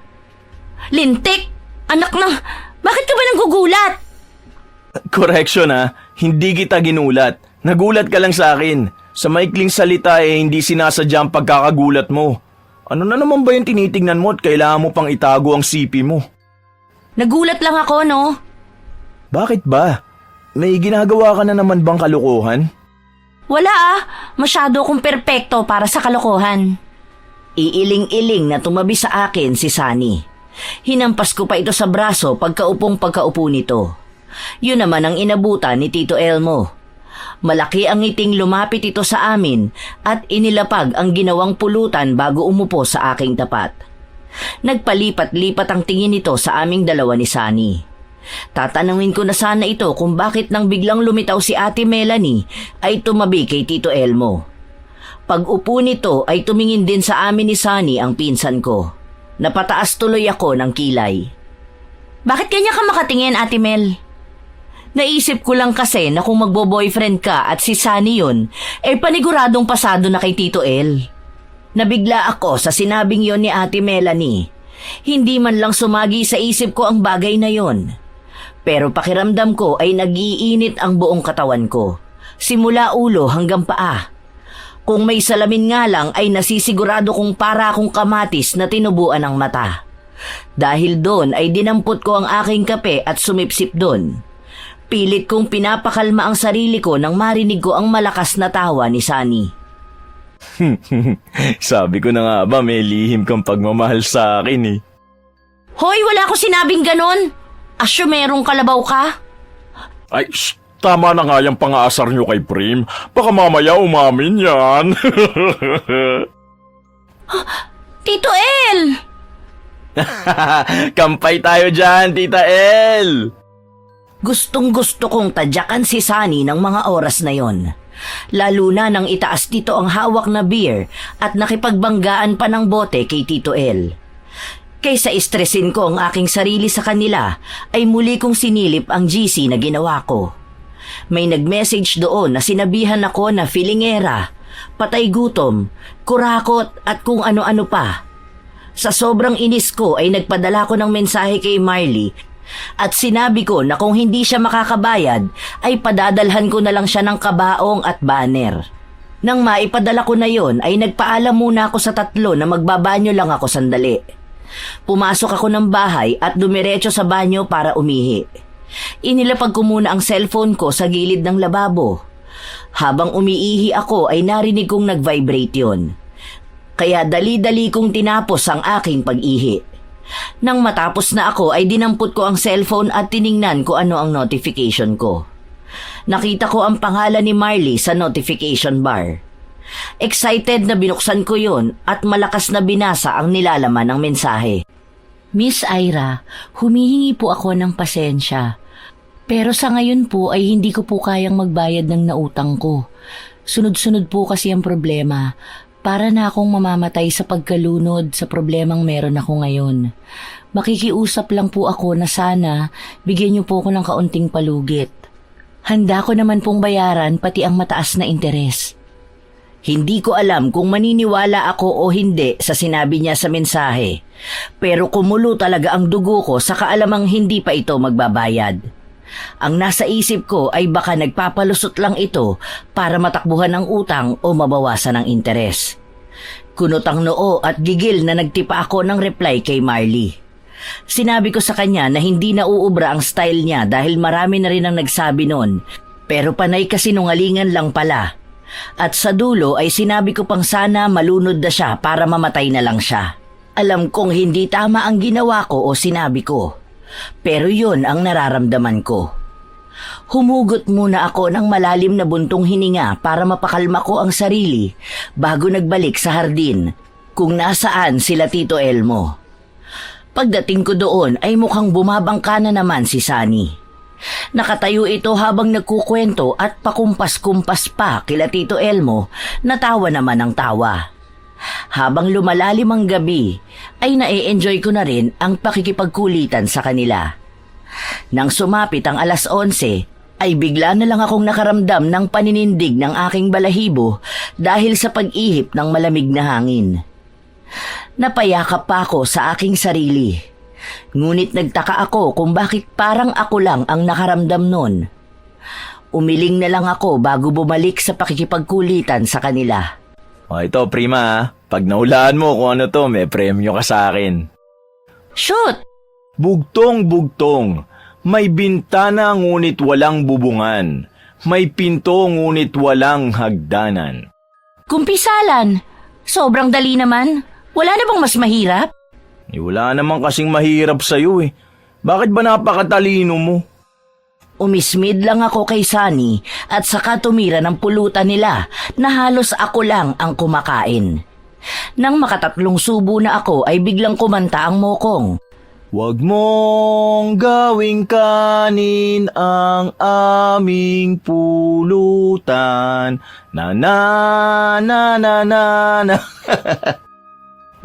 Lintik! Anak na! Bakit ka ba nanggugulat? Correction hindi kita ginulat. Nagulat ka lang sa akin. Sa maikling salita hindi sinasadya ang pagkakagulat mo. Ano na naman ba yung tinitingnan mo at kailangan mo pang itago ang sipi mo? Nagulat lang ako, no? Bakit ba? May ginagawa ka na naman bang kalokohan? Wala masyado akong perpekto para sa kalokohan. Iiling-iling na tumabi sa akin si Sunny. Hinampas ko pa ito sa braso pagkaupo nito. Yun naman ang inabutan ni Tito Elmo. Malaki ang ngiting lumapit ito sa amin at inilapag ang ginawang pulutan bago umupo sa aking tapat. Nagpalipat-lipat ang tingin nito sa aming dalawa ni Sunny. Tatanungin ko na sana ito kung bakit nang biglang lumitaw si Ate Melanie ay tumabi kay Tito Elmo. Pag upo nito ay tumingin din sa amin ni Sunny ang pinsan ko. Napataas tuloy ako ng kilay. Bakit kanya ka makatingin, Ate Mel? Naisip ko lang kasi na kung magbo-boyfriend ka at si Sunny yun, paniguradong pasado na kay Tito El. Nabigla ako sa sinabing yon ni Ate Melanie. Hindi man lang sumagi sa isip ko ang bagay na yon. Pero pakiramdam ko ay nag-iinit ang buong katawan ko. Simula ulo hanggang paa. Kung may salamin nga lang ay nasisigurado kong para akong kamatis na tinubuan ng mata. Dahil doon ay dinampot ko ang aking kape at sumipsip doon. Pilit kong pinapakalma ang sarili ko nang marinig ko ang malakas na tawa ni Sunny. Sabi ko na nga ba may lihim kang pagmamahal sa akin eh. Hoy, wala ko sinabing ganon. Asyo merong kalabaw ka? Ay, shh, tama na nga yung pang-aasar nyo kay Prim. Baka mamaya umamin yan. Tito El! Kampay tayo dyan, Tita El! Gustong-gusto kong tadyakan si Sunny ng mga oras na yon. Lalo na nang itaas dito ang hawak na beer at nakipagbanggaan pa ng bote kay Tito El. Kaysa istresin ko ang aking sarili sa kanila, ay muli kong sinilip ang GC na ginawa ko. May nag-message doon na sinabihan ako na filingera, patay gutom, kurakot at kung ano-ano pa. Sa sobrang inis ko ay nagpadala ko ng mensahe kay Marley at sinabi ko na kung hindi siya makakabayad ay padadalhan ko na lang siya ng kabaong at banner. Nang maipadala ko na yon ay nagpaalam muna ako sa tatlo na magbabanyo lang ako sandali. Pumasok ako ng bahay at dumiretso sa banyo para umihi. Inilapag ko muna ang cellphone ko sa gilid ng lababo. Habang umiihi ako ay narinig kong nag-vibrate yon. Kaya dali-dali kong tinapos ang aking pag-ihi. Nang matapos na ako ay dinampot ko ang cellphone at tiningnan ko ano ang notification ko. Nakita ko ang pangalan ni Marley sa notification bar. Excited na binuksan ko yon at malakas na binasa ang nilalaman ng mensahe. Miss Ira, humihingi po ako ng pasensya. Pero sa ngayon po ay hindi ko po kayang magbayad ng nautang ko. Sunod-sunod po kasi ang problema. Para na akong mamamatay sa pagkalunod sa problemang meron ako ngayon. Makikiusap lang po ako na sana bigyan niyo po ako ng kaunting palugit. Handa ko naman pong bayaran pati ang mataas na interes. Hindi ko alam kung maniniwala ako o hindi sa sinabi niya sa mensahe. Pero kumulo talaga ang dugo ko sa kaalamang hindi pa ito magbabayad. Ang nasa isip ko ay baka nagpapalusot lang ito para matakbuhan ang utang o mabawasan ang interes. Kunot ang noo at gigil na nagtipa ako ng reply kay Marley. Sinabi ko sa kanya na hindi na uubra ang style niya dahil marami na rin ang nagsabi noon, pero panay kasinungalingan lang pala. At sa dulo ay sinabi ko pang sana malunod na siya para mamatay na lang siya. Alam kong hindi tama ang ginawa ko o sinabi ko. Pero yun ang nararamdaman ko. Humugot muna ako ng malalim na buntong hininga para mapakalma ko ang sarili bago nagbalik sa hardin kung nasaan sila Tito Elmo. Pagdating ko doon ay mukhang bumabangka na naman si Sunny. Nakatayo ito habang nagkukwento at pakumpas-kumpas pa kila Tito Elmo na tawa naman ang tawa. Habang lumalalim ang gabi, ay na-enjoy ko na rin ang pakikipagkulitan sa kanila. Nang sumapit ang 11:00, ay bigla na lang akong nakaramdam ng paninindig ng aking balahibo dahil sa pag-ihip ng malamig na hangin. Napayakap pa ako sa aking sarili. Ngunit nagtaka ako kung bakit parang ako lang ang nakaramdam nun. Umiling na lang ako bago bumalik sa pakikipagkulitan sa kanila. O ito, Prima ha. Pag naulaan mo kung ano to, may premyo ka sa akin. Shoot! Bugtong-bugtong. May bintana ngunit walang bubungan. May pinto ngunit walang hagdanan. Kumpisalan! Sobrang dali naman. Wala na bang mas mahirap? Wala naman kasing mahirap sa'yo eh. Bakit ba napakatalino mo? Umismid lang ako kay Sunny at saka tumira ng pulutan nila na halos ako lang ang kumakain. Nang makatatlong subo na ako ay biglang kumanta ang mokong. Huwag mong gawing kanin ang aming pulutan. Na na na na na na.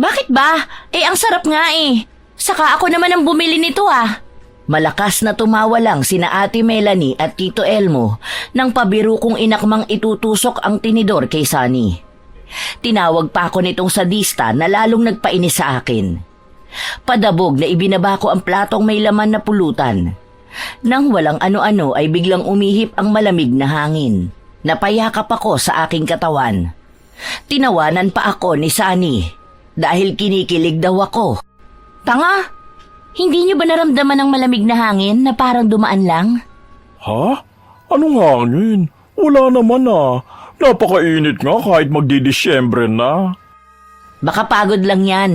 Bakit ba? Ang sarap nga eh. Saka ako naman ang bumili nito ah. Malakas na tumawa lang sina Ate Melanie at Tito Elmo nang pabiro kong inakmang itutusok ang tinidor kay Sunny. Tinawag pa ako nitong sadista na lalong nagpainis sa akin. Padabog na ibinaba ko ang platong may laman na pulutan. Nang walang ano-ano ay biglang umihip ang malamig na hangin. Napayakap ako sa aking katawan. Tinawanan pa ako ni Sunny dahil kinikilig daw ako. Tanga! Hindi niyo ba naramdaman ng malamig na hangin na parang dumaan lang? Ha? Anong hangin? Wala naman Napakainit nga kahit magdidisyembre na. Baka pagod lang yan.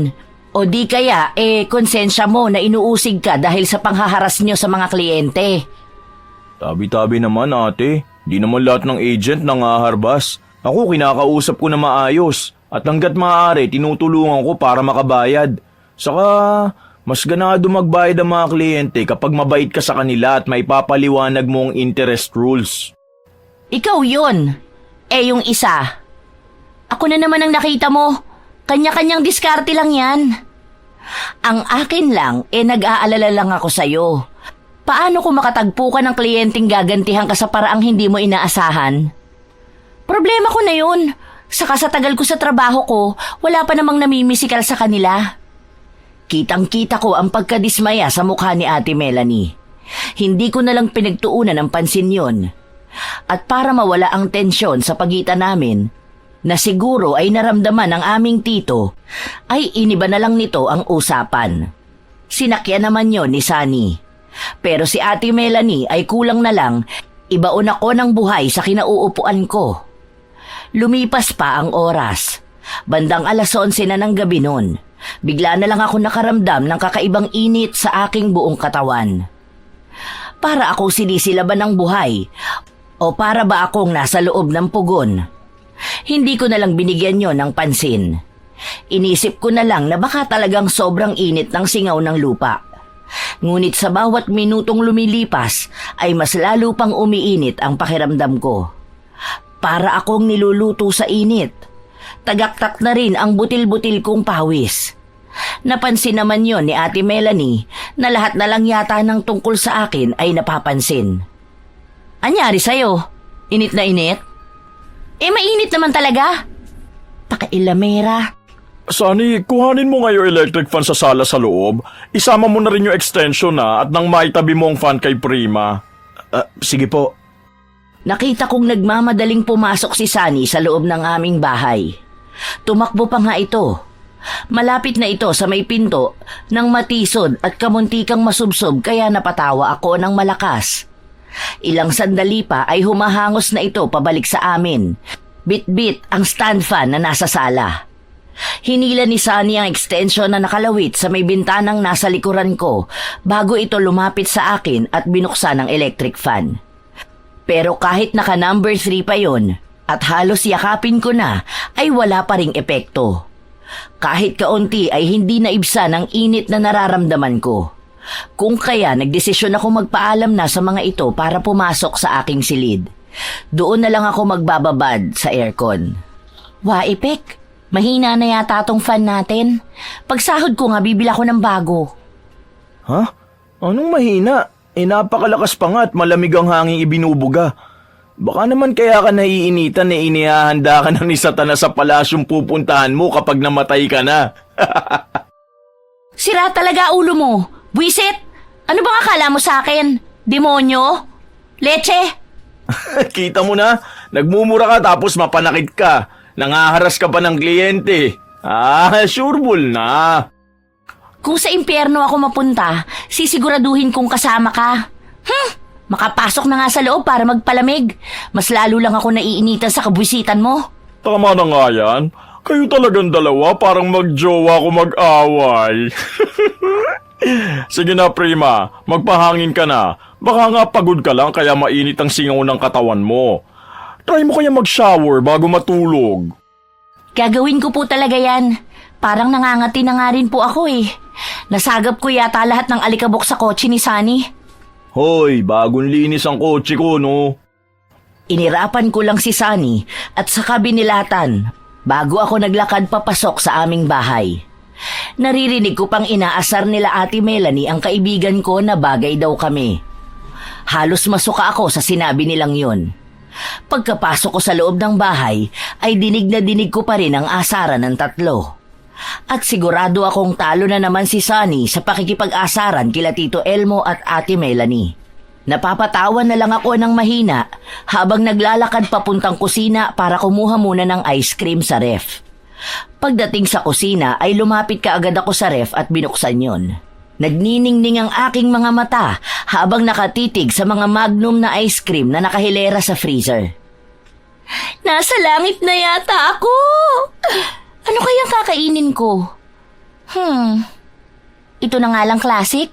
O di kaya, konsensya mo na inuusig ka dahil sa panghaharas nyo sa mga kliyente. Tabi-tabi naman ate, di naman lahat ng agent nangaharbas. Ako kinakausap ko na maayos at hanggat maaari tinutulungan ko para makabayad. Saka mas ganado magbayad ang mga kliyente kapag mabait ka sa kanila at may papaliwanag mo ang interest rules. Ikaw yun. Yung isa. Ako na naman ang nakita mo. Kanya-kanyang diskarte lang yan. Ang akin lang, nag-aalala lang ako sa'yo. Paano kung makatagpo ka ng kliyenteng gagantihan ka sa paraang hindi mo inaasahan? Problema ko na yun. Saka sa tagal ko sa trabaho ko, wala pa namang namimisikal sa kanila. Kitang-kita ko ang pagkadismaya sa mukha ni Ate Melanie. Hindi ko na lang pinagtuunan ng pansin yon. At para mawala ang tensyon sa pagitan namin, na siguro ay naramdaman ng aming tito, ay iniba na lang nito ang usapan. Sinakyan naman yon ni Sunny. Pero si Ate Melanie ay kulang na lang, ibaon ako ng buhay sa kinauupuan ko. Lumipas pa ang oras. Bandang 11:00 na ng gabi noon. Bigla na lang ako nakaramdam ng kakaibang init sa aking buong katawan. Para ako sinisilaban ng buhay, o para ba akong nasa loob ng pugon? Hindi ko na lang binigyan yon ng pansin. Inisip ko na lang na baka talagang sobrang init ng singaw ng lupa. Ngunit sa bawat minutong lumilipas ay mas lalo pang umiinit ang pakiramdam ko. Para akong niluluto sa init. Tagaktak na rin ang butil-butil kong pawis. Napansin naman yon ni Ate Melanie na lahat na lang yata ng tungkol sa akin ay napapansin. Anyari sa'yo? Init na init? Mainit naman talaga. Pakailamera. Sunny, kuhanin mo nga yung electric fan sa sala sa loob. Isama mo na rin yung extension at nang maitabi mo ang fan kay Prima. Sige po. Nakita kong nagmamadaling pumasok si Sunny sa loob ng aming bahay. Tumakbo pa nga ito. Malapit na ito sa may pinto nang matisod at kamuntikang masubsob kaya napatawa ako ng malakas. Ilang sandali pa ay humahangos na ito pabalik sa amin. Bit-bit ang stand fan na nasa sala. Hinila ni Sunny ang extension na nakalawit sa may bintanang nasa likuran ko bago ito lumapit sa akin at binuksan ang electric fan. Pero kahit naka number 3 pa yon at halos yakapin ko na ay wala pa ring epekto. Kahit kaunti ay hindi naibsan ang init na nararamdaman ko. Kung kaya nagdesisyon ako magpaalam na sa mga ito para pumasok sa aking silid. Doon na lang ako magbababad sa aircon. Waipek, mahina na yata tong fan natin. Pagsahod ko nga bibila ko ng bago. Ha? Anong mahina? Napakalakas pa nga at malamig ang hangin ibinubuga. Baka naman kaya ka naiinitan na inihahanda ka ng ni Satanas sa palasyong pupuntahan mo kapag namatay ka na. Sira talaga ulo mo. Buisit! Ano bang akala mo sa akin? Demonyo? Leche? Kita mo na, nagmumura ka tapos mapanakit ka. Nangaharas ka pa ng kliyente. Sureball na. Kung sa impyerno ako mapunta, sisiguraduhin kong kasama ka. Makapasok na nga sa loob para magpalamig. Mas lalo lang ako naiinitan sa kabwisitan mo. Tama na nga yan. Kayo talagang dalawa parang magjowa ko mag-away. Sige na, Prima. Magpahangin ka na. Baka nga pagod ka lang kaya mainit ang singaw ng katawan mo. Try mo kaya mag-shower bago matulog. Gagawin ko po talaga yan. Parang nangangati na nga rin po ako eh. Nasagap ko yata lahat ng alikabok sa kotse ni Sunny. Hoy, bagong linis ang kotse ko, no? Inirapan ko lang si Sunny at saka binilatan bago ako naglakad papasok sa aming bahay. Naririnig ko pang inaasar nila Ate Melanie ang kaibigan ko na bagay daw kami. Halos masuka ako sa sinabi nilang yon. Pagkapasok ko sa loob ng bahay ay dinig na dinig ko pa rin ang asaran ng tatlo. At sigurado akong talo na naman si Sunny sa pakikipag-asaran kila Tito Elmo at Ate Melanie. Napapatawa na lang ako ng mahina habang naglalakad papuntang kusina para kumuha muna ng ice cream sa ref. Pagdating sa kusina ay lumapit kaagad ako sa ref at binuksan yon. Nagniningning ang aking mga mata habang nakatitig sa mga magnum na ice cream na nakahilera sa freezer. Nasa langit na yata ako! Ano kayang kakainin ko? Ito na nga lang classic.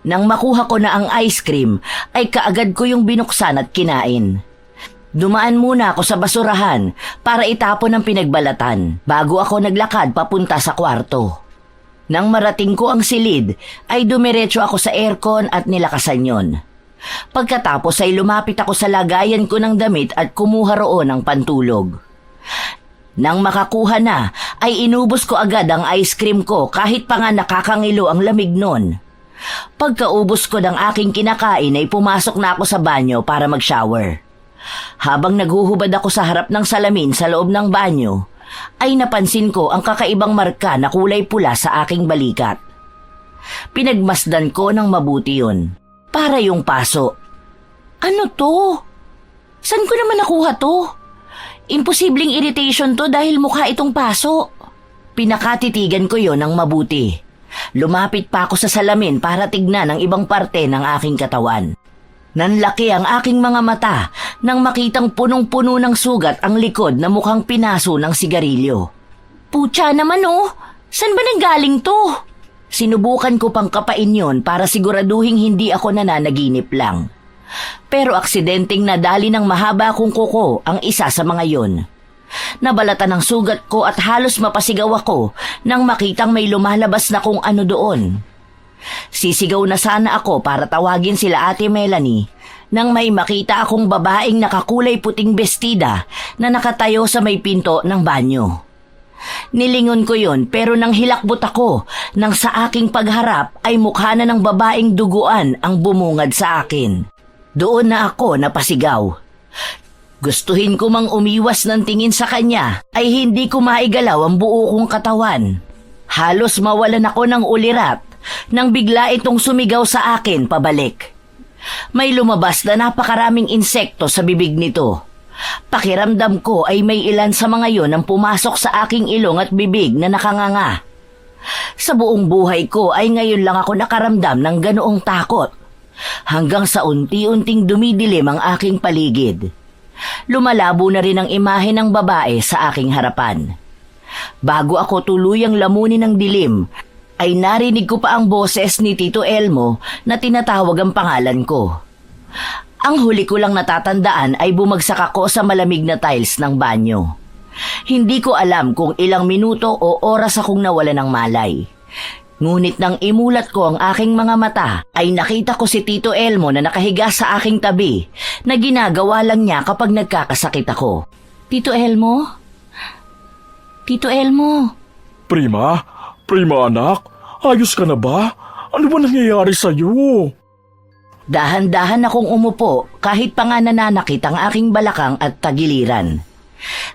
Nang makuha ko na ang ice cream, ay kaagad ko yung binuksan at kinain. Dumaan muna ako sa basurahan para itapon ang pinagbalatan bago ako naglakad papunta sa kwarto. Nang marating ko ang silid, ay dumiretso ako sa aircon at nilakasan yon. Pagkatapos ay lumapit ako sa lagayan ko ng damit at kumuha roon ng pantulog. Nang makakuha na, ay inubos ko agad ang ice cream ko kahit pa nga nakakangilo ang lamig nun. Pagkaubos ko ng aking kinakain ay pumasok na ako sa banyo para mag-shower. Habang naghuhubad ako sa harap ng salamin sa loob ng banyo, ay napansin ko ang kakaibang marka na kulay pula sa aking balikat. Pinagmasdan ko ng mabuti yun. Para yung paso. Ano to? Saan ko naman nakuha to? Imposibleng irritation to dahil mukha itong paso. Pinakatitigan ko yon ng mabuti. Lumapit pa ako sa salamin para tignan ang ibang parte ng aking katawan. Nanlaki ang aking mga mata nang makitang punong-puno ng sugat ang likod na mukhang pinaso ng sigarilyo. Pucha naman oh! Saan ba nanggaling to? Sinubukan ko pang kapain yon para siguraduhing hindi ako nananaginip lang. Pero aksidenteng nadali ng mahaba kong kuko ang isa sa mga yon. Nabalatan ng sugat ko at halos mapasigaw ako nang makitang may lumalabas na kung ano doon. Sisigaw na sana ako para tawagin sila Ate Melanie nang may makita akong babaeng nakakulay puting bestida na nakatayo sa may pinto ng banyo. Nilingon ko yon pero nang hilakbot ako nang sa aking pagharap ay mukha na ng babaeng duguan ang bumungad sa akin. Doon na ako napasigaw. Gustuhin ko mang umiwas ng tingin sa kanya ay hindi ko maigalaw ang buo kong katawan. Halos mawalan ako ng ulirat nang bigla itong sumigaw sa akin pabalik. May lumabas na napakaraming insekto sa bibig nito. Pakiramdam ko ay may ilan sa mga yon ang pumasok sa aking ilong at bibig na nakanganga. Sa buong buhay ko ay ngayon lang ako nakaramdam ng ganoong takot. Hanggang sa unti-unting dumidilim ang aking paligid. Lumalabo na rin ang imahe ng babae sa aking harapan. Bago ako tuluyang lamunin ng dilim, ay narinig ko pa ang boses ni Tito Elmo na tinatawag ang pangalan ko. Ang huli ko lang natatandaan ay bumagsak ako sa malamig na tiles ng banyo. Hindi ko alam kung ilang minuto o oras akong nawala ng malay. Ngunit nang imulat ko ang aking mga mata, ay nakita ko si Tito Elmo na nakahiga sa aking tabi na ginagawa lang niya kapag nagkakasakit ako. Tito Elmo? Tito Elmo? Prima? Prima anak? Ayos ka na ba? Ano ba nangyayari sa'yo? Dahan-dahan akong umupo kahit pa nga nananakit ang aking balakang at tagiliran.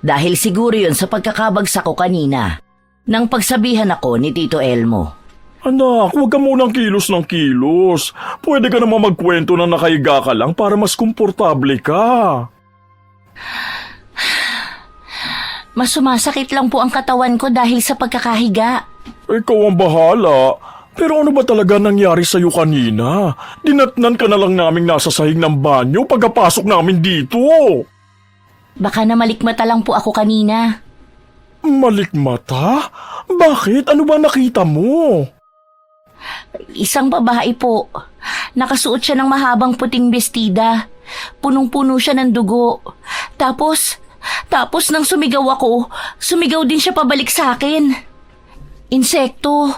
Dahil siguro yun sa pagkakabagsak ko kanina, nang pagsabihan ako ni Tito Elmo. Anak, huwag ka munang kilos ng kilos. Pwede ka naman magkwento na nakahiga ka lang para mas komportable ka. Mas sumasakit lang po ang katawan ko dahil sa pagkakahiga. Ikaw ang bahala. Pero ano ba talaga nangyari sa'yo kanina? Dinatnan ka na lang naming nasa sahig ng banyo pagkapasok namin dito. Baka na malikmata lang po ako kanina. Malikmata? Bakit? Ano ba nakita mo? Isang babae po. Nakasuot siya ng mahabang puting bestida. Punong-puno siya ng dugo. Tapos nang sumigaw ako, sumigaw din siya pabalik sa akin. Insekto.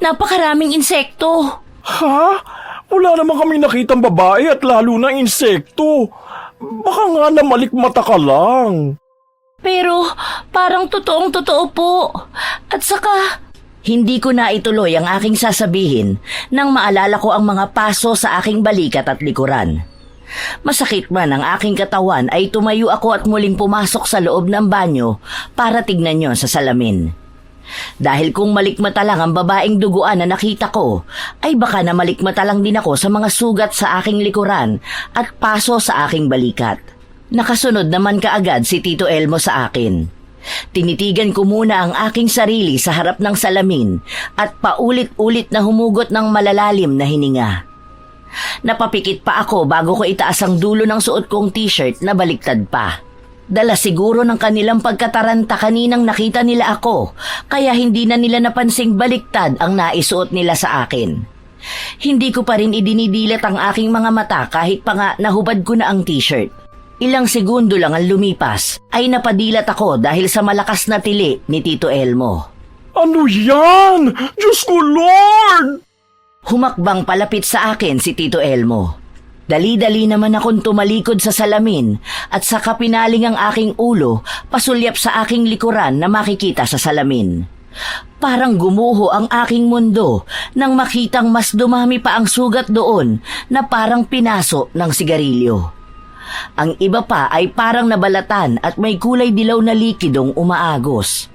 Napakaraming insekto. Ha? Wala naman kami nakitang babae at lalo na insekto. Baka nga na malikmata ka lang. Pero parang totoong-totoo po. At saka, hindi ko na ituloy ang aking sasabihin nang maalala ko ang mga paso sa aking balikat at likuran. Masakit man ang aking katawan ay tumayo ako at muling pumasok sa loob ng banyo para tignan yon sa salamin. Dahil kung malikmata lang ang babaeng duguan na nakita ko, ay baka na malikmata lang din ako sa mga sugat sa aking likuran at paso sa aking balikat. Nakasunod naman kaagad si Tito Elmo sa akin. Tinitigan ko muna ang aking sarili sa harap ng salamin at paulit-ulit na humugot ng malalalim na hininga. Napapikit pa ako bago ko itaas ang dulo ng suot kong t-shirt na baliktad pa. Dala siguro ng kanilang pagkataranta kaninang nakita nila ako, kaya hindi na nila napansing baliktad ang naisuot nila sa akin. Hindi ko pa rin idinidilat ang aking mga mata kahit pa nga nahubad ko na ang t-shirt. Ilang segundo lang ang lumipas ay napadilat ako dahil sa malakas na tili ni Tito Elmo. Ano yan? Diyos ko, Lord! Humakbang palapit sa akin si Tito Elmo. Dali-dali naman akong tumalikod sa salamin at saka pinaling ang aking ulo pasulyap sa aking likuran na makikita sa salamin. Parang gumuho ang aking mundo nang makitang mas dumami pa ang sugat doon na parang pinaso ng sigarilyo. Ang iba pa ay parang nabalatan at may kulay dilaw na likidong umaagos.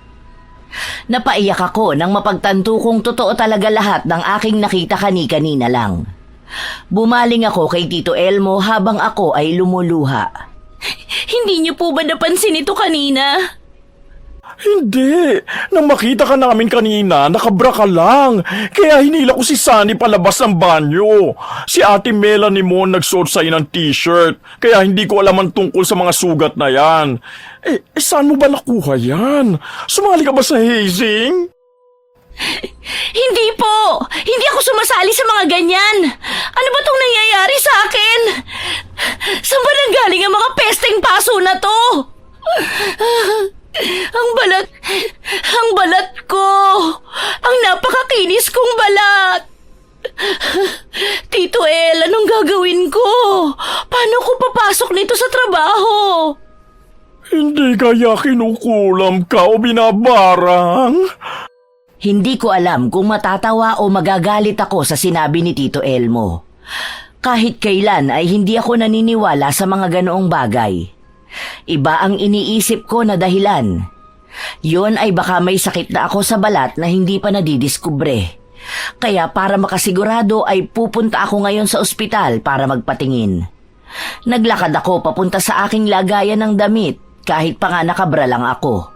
Napaiyak ako nang mapagtanto kong totoo talaga lahat ng aking nakita kani-kanina lang. Bumaling ako kay Tito Elmo habang ako ay lumuluha. Hindi niyo po ba napansin ito kanina? Hindi. Nang makita ka namin kanina, nakabra ka lang. Kaya hinila ko si Sunny palabas ng banyo. Si Ate Melanie mo nagsuot sa'yo ng t-shirt. Kaya hindi ko alam ang tungkol sa mga sugat na yan. Saan mo ba nakuha yan? Sumali ka ba sa hazing? Hindi po! Hindi ako sumasali sa mga ganyan! Ano ba tong nangyayari sa akin? Saan ba nanggaling ang mga pesteng paso na to? Ang balat ko! Ang napakakinis kong balat! Tito El, anong gagawin ko? Paano ko papasok nito sa trabaho? Hindi kaya kinukulam ka o binabarang? Hindi ko alam kung matatawa o magagalit ako sa sinabi ni Tito Elmo. Kahit kailan ay hindi ako naniniwala sa mga ganoong bagay. Iba ang iniisip ko na dahilan. Yon ay baka may sakit na ako sa balat na hindi pa nadidiskubre. Kaya para makasigurado ay pupunta ako ngayon sa ospital para magpatingin. Naglakad ako papunta sa aking lagayan ng damit kahit pa nga nakabra lang ako.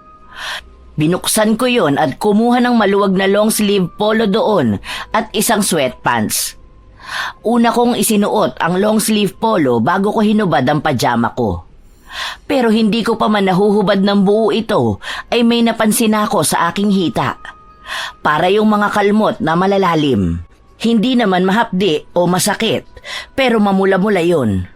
Binuksan ko yon at kumuha ng maluwag na long sleeve polo doon at isang sweatpants. Una kong isinuot ang long sleeve polo bago ko hinubad ang pajama ko. Pero hindi ko pa man nahuhubad ng buo ito ay may napansin ako sa aking hita. Para yung mga kalmot na malalalim. Hindi naman mahapdi o masakit pero mamula-mula yon.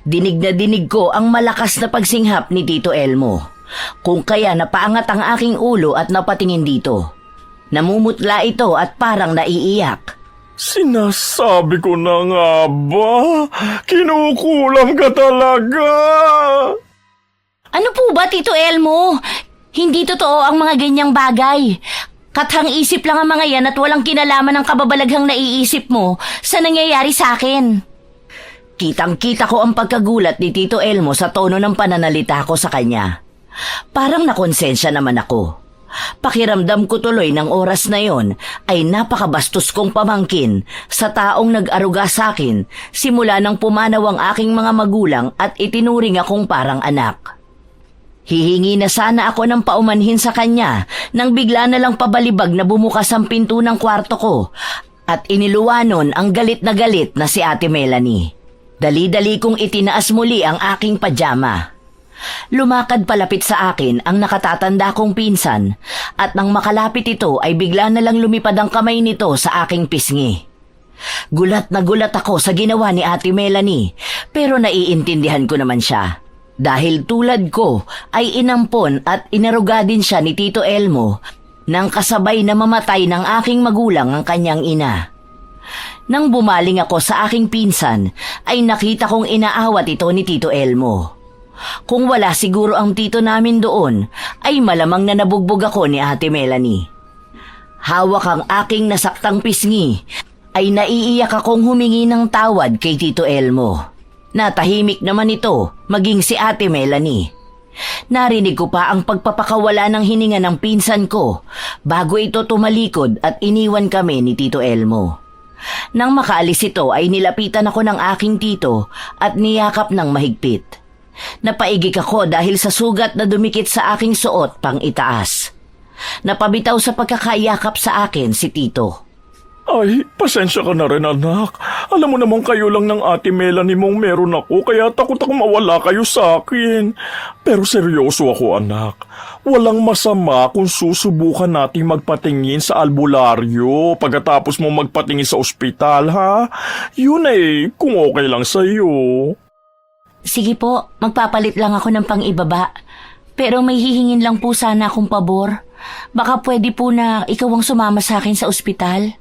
Dinig na dinig ko ang malakas na pagsinghap ni Tito Elmo. Kung kaya napaangat ang aking ulo at napatingin dito. Namumutla ito at parang naiiyak. Sinasabi ko na nga ba? Kinukulam ka talaga! Ano po ba, Tito Elmo? Hindi totoo ang mga ganyang bagay. Kathang isip lang ang mga yan at walang kinalaman ng kababalaghang naiisip mo sa nangyayari sa akin. Kitang-kita ko ang pagkagulat ni Tito Elmo sa tono ng pananalita ko sa kanya. Parang nakonsensya naman ako. Pakiramdam ko tuloy ng oras na yon ay napakabastos kong pamangkin sa taong nag-aruga sa akin simula nang pumanaw ang aking mga magulang at itinuring akong parang anak. Hihingi na sana ako ng paumanhin sa kanya nang bigla na lang pabalibag na bumukas ang pinto ng kwarto ko at iniluwanon ang galit na si Ate Melanie. Dali-dali kong itinaas muli ang aking pajama. Lumakad palapit sa akin ang nakatatanda kong pinsan at nang makalapit ito ay bigla na lang lumipad ang kamay nito sa aking pisngi. Gulat na gulat ako sa ginawa ni Ate Melanie pero naiintindihan ko naman siya. Dahil tulad ko ay inampon at inaruga din siya ni Tito Elmo nang kasabay na mamatay ng aking magulang ang kanyang ina. Nang bumaling ako sa aking pinsan ay nakita kong inaawat ito ni Tito Elmo. Kung wala siguro ang tito namin doon, ay malamang na nabugbog ako ni Ate Melanie. Hawak ang aking nasaktang pisngi, ay naiiyak akong humingi ng tawad kay Tito Elmo. Natahimik naman ito, maging si Ate Melanie. Narinig ko pa ang pagpapakawala ng hininga ng pinsan ko bago ito tumalikod at iniwan kami ni Tito Elmo. Nang makaalis ito ay nilapitan ako ng aking tito at niyakap ng mahigpit. Napaigik ako dahil sa sugat na dumikit sa aking suot pang itaas. Napabitaw sa pagkakayakap sa akin si Tito. Ay, pasensya ka na rin anak. Alam mo naman kayo lang ng ate Melanie mong meron ako, kaya takot ako mawala kayo sa akin. Pero seryoso ako anak. Walang masama kung susubukan nating magpatingin sa albularyo pagkatapos mo magpatingin sa ospital, ha? Yun kung okay lang sa'yo. Sige po, magpapalit lang ako ng pang-ibaba. Pero may hihingin lang po sana akong pabor. Baka pwede po na ikaw ang sumama sa akin sa ospital.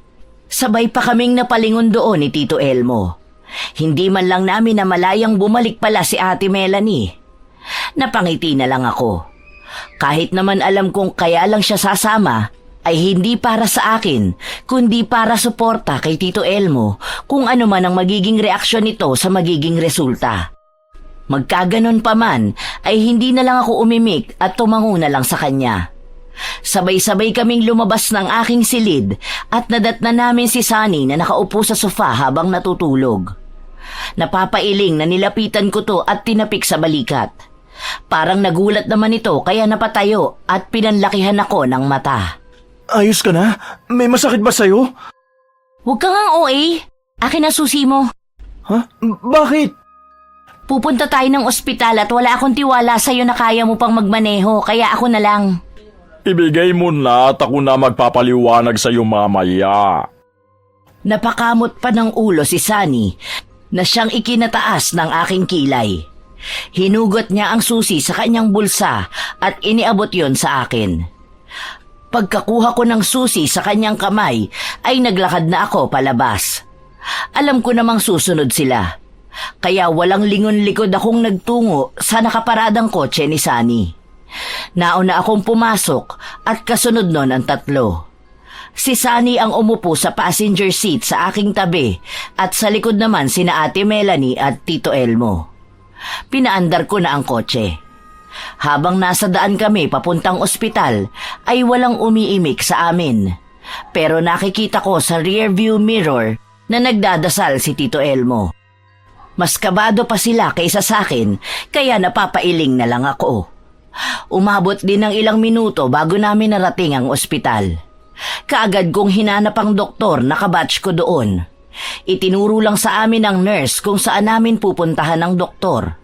Sabay pa kaming napalingon doon ni Tito Elmo. Hindi man lang namin na malayang bumalik pala si Ate Melanie. Napangiti na lang ako. Kahit naman alam kong kaya lang siya sasama, ay hindi para sa akin, kundi para suporta kay Tito Elmo kung ano man ang magiging reaksyon nito sa magiging resulta. Magkaganon pa man, ay hindi na lang ako umimik at tumango na lang sa kanya. Sabay-sabay kaming lumabas ng aking silid at nadatna namin si Sunny na nakaupo sa sofa habang natutulog. Napapailing na nilapitan ko to at tinapik sa balikat. Parang nagulat naman ito kaya napatayo at pinanlakihan ako ng mata. Ayos ka na? May masakit ba sa'yo? Huwag ka ngang OA. Akin na susi mo. Ha? Bakit? Pupunta tayo ng ospital at wala akong tiwala sa'yo na kaya mo pang magmaneho kaya ako na lang. Ibigay mo na at ako na magpapaliwanag sa'yo mamaya. Napakamot pa ng ulo si Sunny na siyang ikinataas ng aking kilay. Hinugot niya ang susi sa kanyang bulsa at iniabot yon sa akin. Pagkakuha ko ng susi sa kanyang kamay ay naglakad na ako palabas. Alam ko namang susunod sila. Kaya walang lingon-likod akong nagtungo sa nakaparadang kotse ni Sunny. Nauna akong pumasok at kasunod nun ang tatlo. Si Sunny ang umupo sa passenger seat sa aking tabi at sa likod naman sina Ate Melanie at Tito Elmo. Pinaandar ko na ang kotse. Habang nasa daan kami papuntang ospital ay walang umiimik sa amin. Pero nakikita ko sa rearview mirror na nagdadasal si Tito Elmo. Mas kabado pa sila kaysa sa akin kaya napapailing na lang ako. Umabot din ng ilang minuto bago namin narating ang ospital. Kaagad kong hinanap ang doktor na kabatch ko doon. Itinuro lang sa amin ng nurse kung saan namin pupuntahan ng doktor.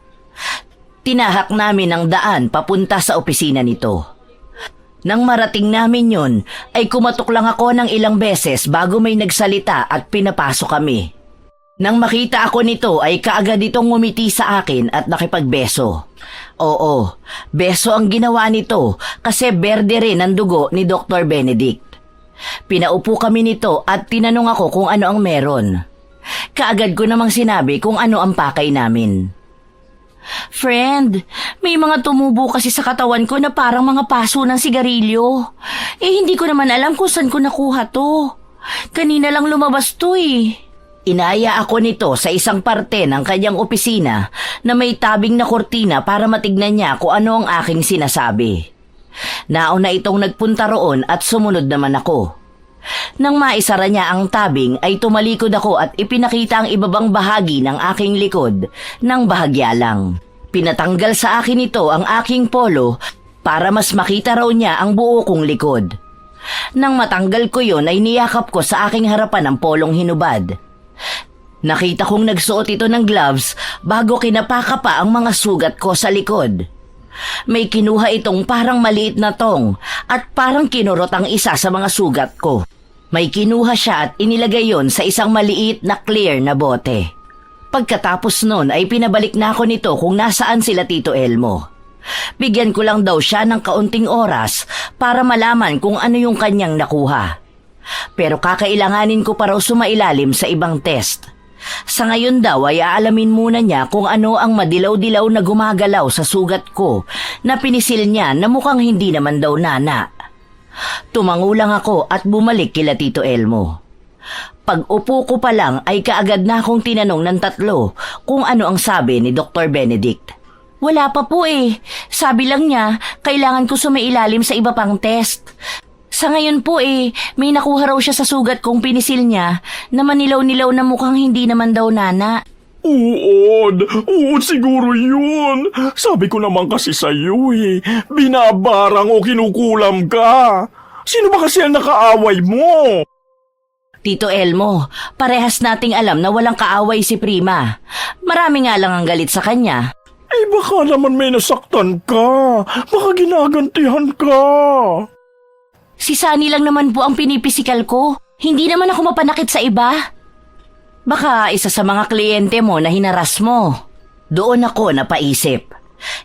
Tinahak namin ang daan papunta sa opisina nito. Nang marating namin yon, ay kumatok lang ako ng ilang beses bago may nagsalita at pinapasok kami. Nang makita ako nito ay kaagad itong ngumiti sa akin at nakipagbeso. Oo, beso ang ginawa nito kasi berde rin ang dugo ni Dr. Benedict. Pinaupo kami nito at tinanong ako kung ano ang meron. Kaagad ko namang sinabi kung ano ang pakay namin. Friend, may mga tumubo kasi sa katawan ko na parang mga paso ng sigarilyo. Hindi ko naman alam kung saan ko nakuha to. Kanina lang lumabas to Inaya ako nito sa isang parte ng kanyang opisina na may tabing na kortina para matignan niya kung ano ang aking sinasabi. Nauna itong nagpunta roon at sumunod naman ako. Nang maisara niya ang tabing ay tumalikod ako at ipinakita ang ibabang bahagi ng aking likod ng bahagya lang. Pinatanggal sa akin ito ang aking polo para mas makita raw niya ang buo kong likod. Nang matanggal ko yon ay niyakap ko sa aking harapan ang polong hinubad. Nakita kong nagsuot ito ng gloves bago kinapaka pa ang mga sugat ko sa likod. May kinuha itong parang maliit na tong at parang kinurot ang isa sa mga sugat ko. May kinuha siya at inilagay yon sa isang maliit na clear na bote. Pagkatapos nun ay pinabalik na ako nito kung nasaan sila Tito Elmo. Bigyan ko lang daw siya ng kaunting oras para malaman kung ano yung kanyang nakuha. Pero kakailanganin ko pa raw sumailalim sa ibang test. Sa ngayon daw ay aalamin muna niya kung ano ang madilaw-dilaw na gumagalaw sa sugat ko na pinisil niya na mukhang hindi naman daw nana. Tumango lang ako at bumalik kila Tito Elmo. Pag-upo ko pa lang ay kaagad na akong tinanong ng tatlo kung ano ang sabi ni Dr. Benedict. Wala pa po eh. Sabi lang niya, kailangan ko sumailalim sa iba pang test. Sa ngayon po eh, may nakuha raw siya sa sugat kong pinisil niya na manilaw-nilaw na mukhang hindi naman daw nana. Uod siguro yun. Sabi ko naman kasi sa'yo eh, binabarang o kinukulam ka. Sino ba kasi ang nakaaway mo? Tito Elmo, parehas nating alam na walang kaaway si Prima. Marami nga lang ang galit sa kanya. Eh baka naman may nasaktan ka. Baka ginagantihan ka. Si Sunny lang naman po ang pinipisikal ko. Hindi naman ako mapanakit sa iba. Baka isa sa mga kliyente mo na hinaras mo. Doon ako napaisip.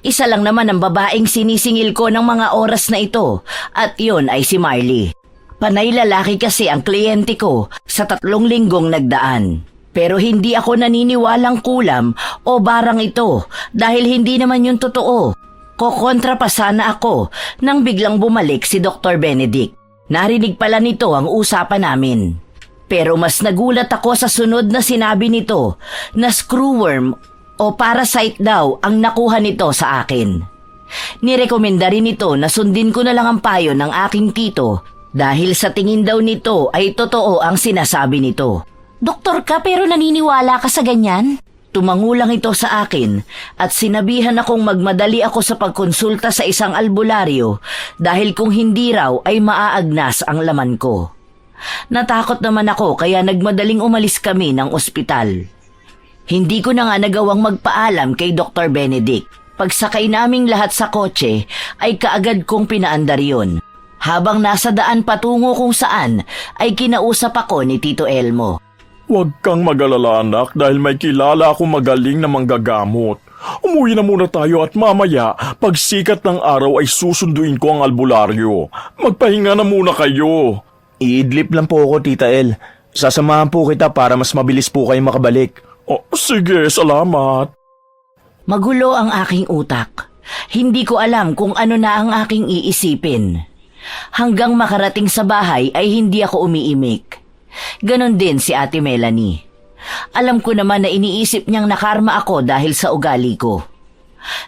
Isa lang naman ang babaeng sinisingil ko ng mga oras na ito at yun ay si Marley. Panay lalaki kasi ang kliyente ko sa 3 linggong nagdaan. Pero hindi ako naniniwalang kulam o barang ito dahil hindi naman yun totoo. Kokontra pa sana ako nang biglang bumalik si Dr. Benedict. Narinig pala nito ang usapan namin. Pero mas nagulat ako sa sunod na sinabi nito na screwworm o parasite daw ang nakuha nito sa akin. Nirekomenda rin nito na sundin ko na lang ang payo ng aking tito dahil sa tingin daw nito ay totoo ang sinasabi nito. Doktor ka pero naniniwala ka sa ganyan? Tumangulang ito sa akin at sinabihan akong magmadali ako sa pagkonsulta sa isang albularyo dahil kung hindi raw ay maaagnas ang laman ko. Natakot naman ako kaya nagmadaling umalis kami ng ospital. Hindi ko na nga nagawang magpaalam kay Dr. Benedict. Pagsakay naming lahat sa kotse ay kaagad kong pinaandar yun. Habang nasa daan patungo kung saan ay kinausap ako ni Tito Elmo. Huwag kang mag-alala anak dahil may kilala akong magaling na manggagamot. Umuwi na muna tayo at mamaya pagsikat ng araw ay susunduin ko ang albularyo. Magpahinga na muna kayo. Iidlip lang po ako, Tita El. Sasamahan po kita para mas mabilis po kayo makabalik. Oh, sige, salamat. Magulo ang aking utak. Hindi ko alam kung ano na ang aking iisipin. Hanggang makarating sa bahay ay hindi ako umiimik. Ganon din si Ate Melanie. Alam ko naman na iniisip niyang nakarma ako dahil sa ugali ko.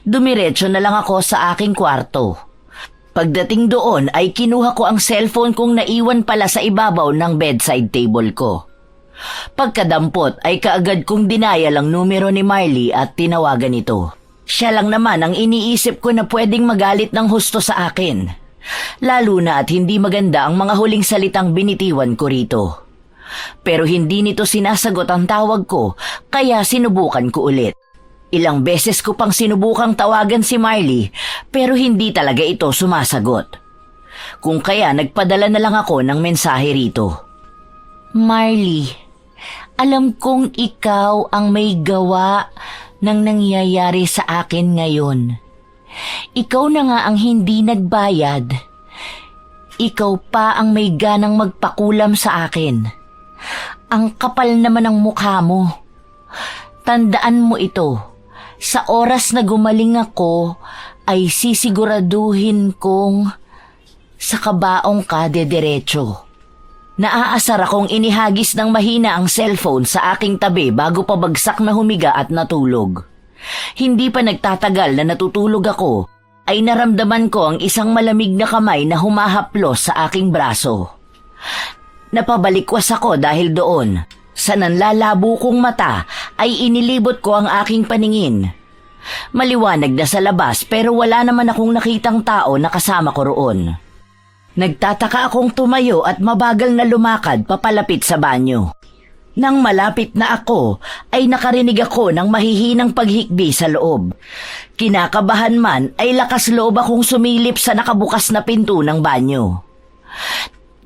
Dumiretso na lang ako sa aking kwarto. Pagdating doon ay kinuha ko ang cellphone kong naiwan pala sa ibabaw ng bedside table ko. Pagkadampot ay kaagad kong dinaya lang numero ni Marley at tinawagan ito. Siya lang naman ang iniisip ko na pwedeng magalit ng husto sa akin. Lalo na at hindi maganda ang mga huling salitang binitiwan ko rito. Pero hindi nito sinasagot ang tawag ko kaya sinubukan ko ulit. Ilang beses ko pang sinubukang tawagan si Marley pero hindi talaga ito sumasagot. Kung kaya nagpadala na lang ako ng mensahe rito. Marley, alam kong ikaw ang may gawa ng nangyayari sa akin ngayon. Ikaw na nga ang hindi nagbayad. Ikaw pa ang may ganang magpakulam sa akin. Ang kapal naman ng mukha mo. Tandaan mo ito. Sa oras na gumaling ako, ay sisiguraduhin kong sa kabaong ka dediretso. Naaasar akong inihagis ng mahina ang cellphone sa aking tabi bago pabagsak na humiga at natulog. Hindi pa nagtatagal na natutulog ako, ay naramdaman ko ang isang malamig na kamay na humahaplos sa aking braso. Napabalikwas ako dahil doon. Sa nanlalabo kong mata ay inilibot ko ang aking paningin. Maliwanag na sa labas pero wala naman akong nakitang tao na kasama ko roon. Nagtataka akong tumayo at mabagal na lumakad papalapit sa banyo. Nang malapit na ako, ay nakarinig ako ng mahihinang paghikbi sa loob. Kinakabahan man ay lakas loob akong sumilip sa nakabukas na pinto ng banyo.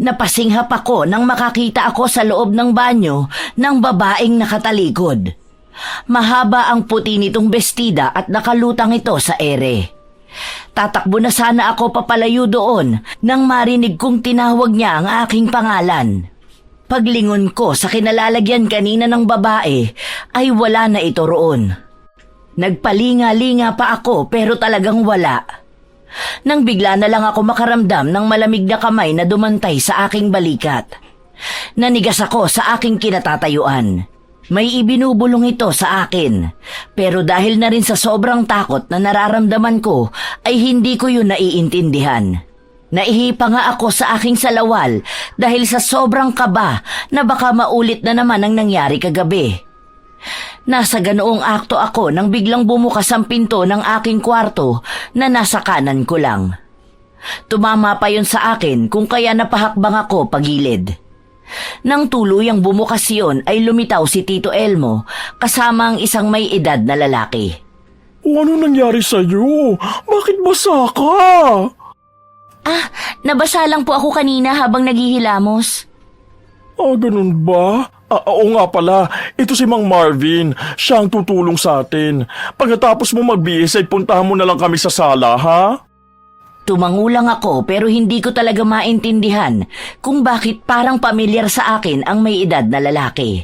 Napasinghap ako nang makakita ako sa loob ng banyo ng babaeng nakatalikod. Mahaba ang puti nitong bestida at nakalutang ito sa ere. Tatakbo na sana ako papalayo doon nang marinig kong tinawag niya ang aking pangalan. Paglingon ko sa kinalalagyan kanina ng babae ay wala na ito roon. Nagpalinga-linga pa ako pero talagang wala. Nang bigla na lang ako makaramdam ng malamig na kamay na dumantay sa aking balikat. Nanigas ako sa aking kinatatayuan. May ibinubulong ito sa akin, pero dahil na rin sa sobrang takot na nararamdaman ko ay hindi ko yun naiintindihan. Naihipa nga ako sa aking salawal dahil sa sobrang kaba na baka maulit na naman ang nangyari kagabi. Nasa ganoong akto ako nang biglang bumukas ang pinto ng aking kwarto na nasa kanan ko lang. Tumama pa yun sa akin kung kaya napahakbang ako pagilid. Nang tuluyang bumukas yun ay lumitaw si Tito Elmo kasama ang isang may edad na lalaki. O ano nangyari sa'yo? Bakit basa ka? Nabasa lang po ako kanina habang naghihilamos. Ganun ba? Oo nga pala, ito si Mang Marvin. Siya ang tutulong sa atin. Pagkatapos mo magbihis ay puntahan mo na lang kami sa sala, ha? Tumangulang ako pero hindi ko talaga maintindihan kung bakit parang pamilyar sa akin ang may edad na lalaki.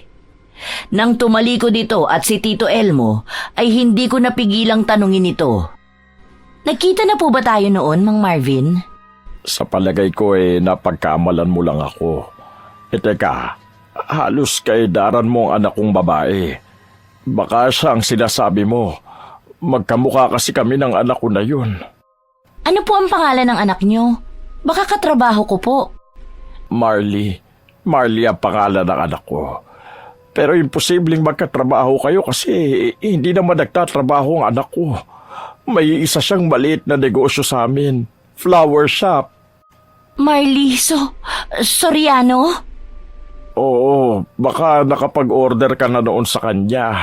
Nang tumalikod ito at si Tito Elmo ay hindi ko napigilang tanungin ito. Nagkita na po ba tayo noon, Mang Marvin? Sa palagay ko napagkaamalan mo lang ako. Teka, halos kaedaran mo ang anak kong babae. Baka siya ang sinasabi mo. Magkamukha kasi kami ng anak ko na yun. Ano po ang pangalan ng anak nyo? Baka katrabaho ko po. Marley. Marley ang pangalan ng anak ko. Pero imposibleng magkatrabaho kayo kasi hindi naman nagtatrabaho ang anak ko. May isa siyang maliit na negosyo sa amin. Flower shop. Marley, Soriano? Oo, baka nakapag-order ka na noon sa kanya.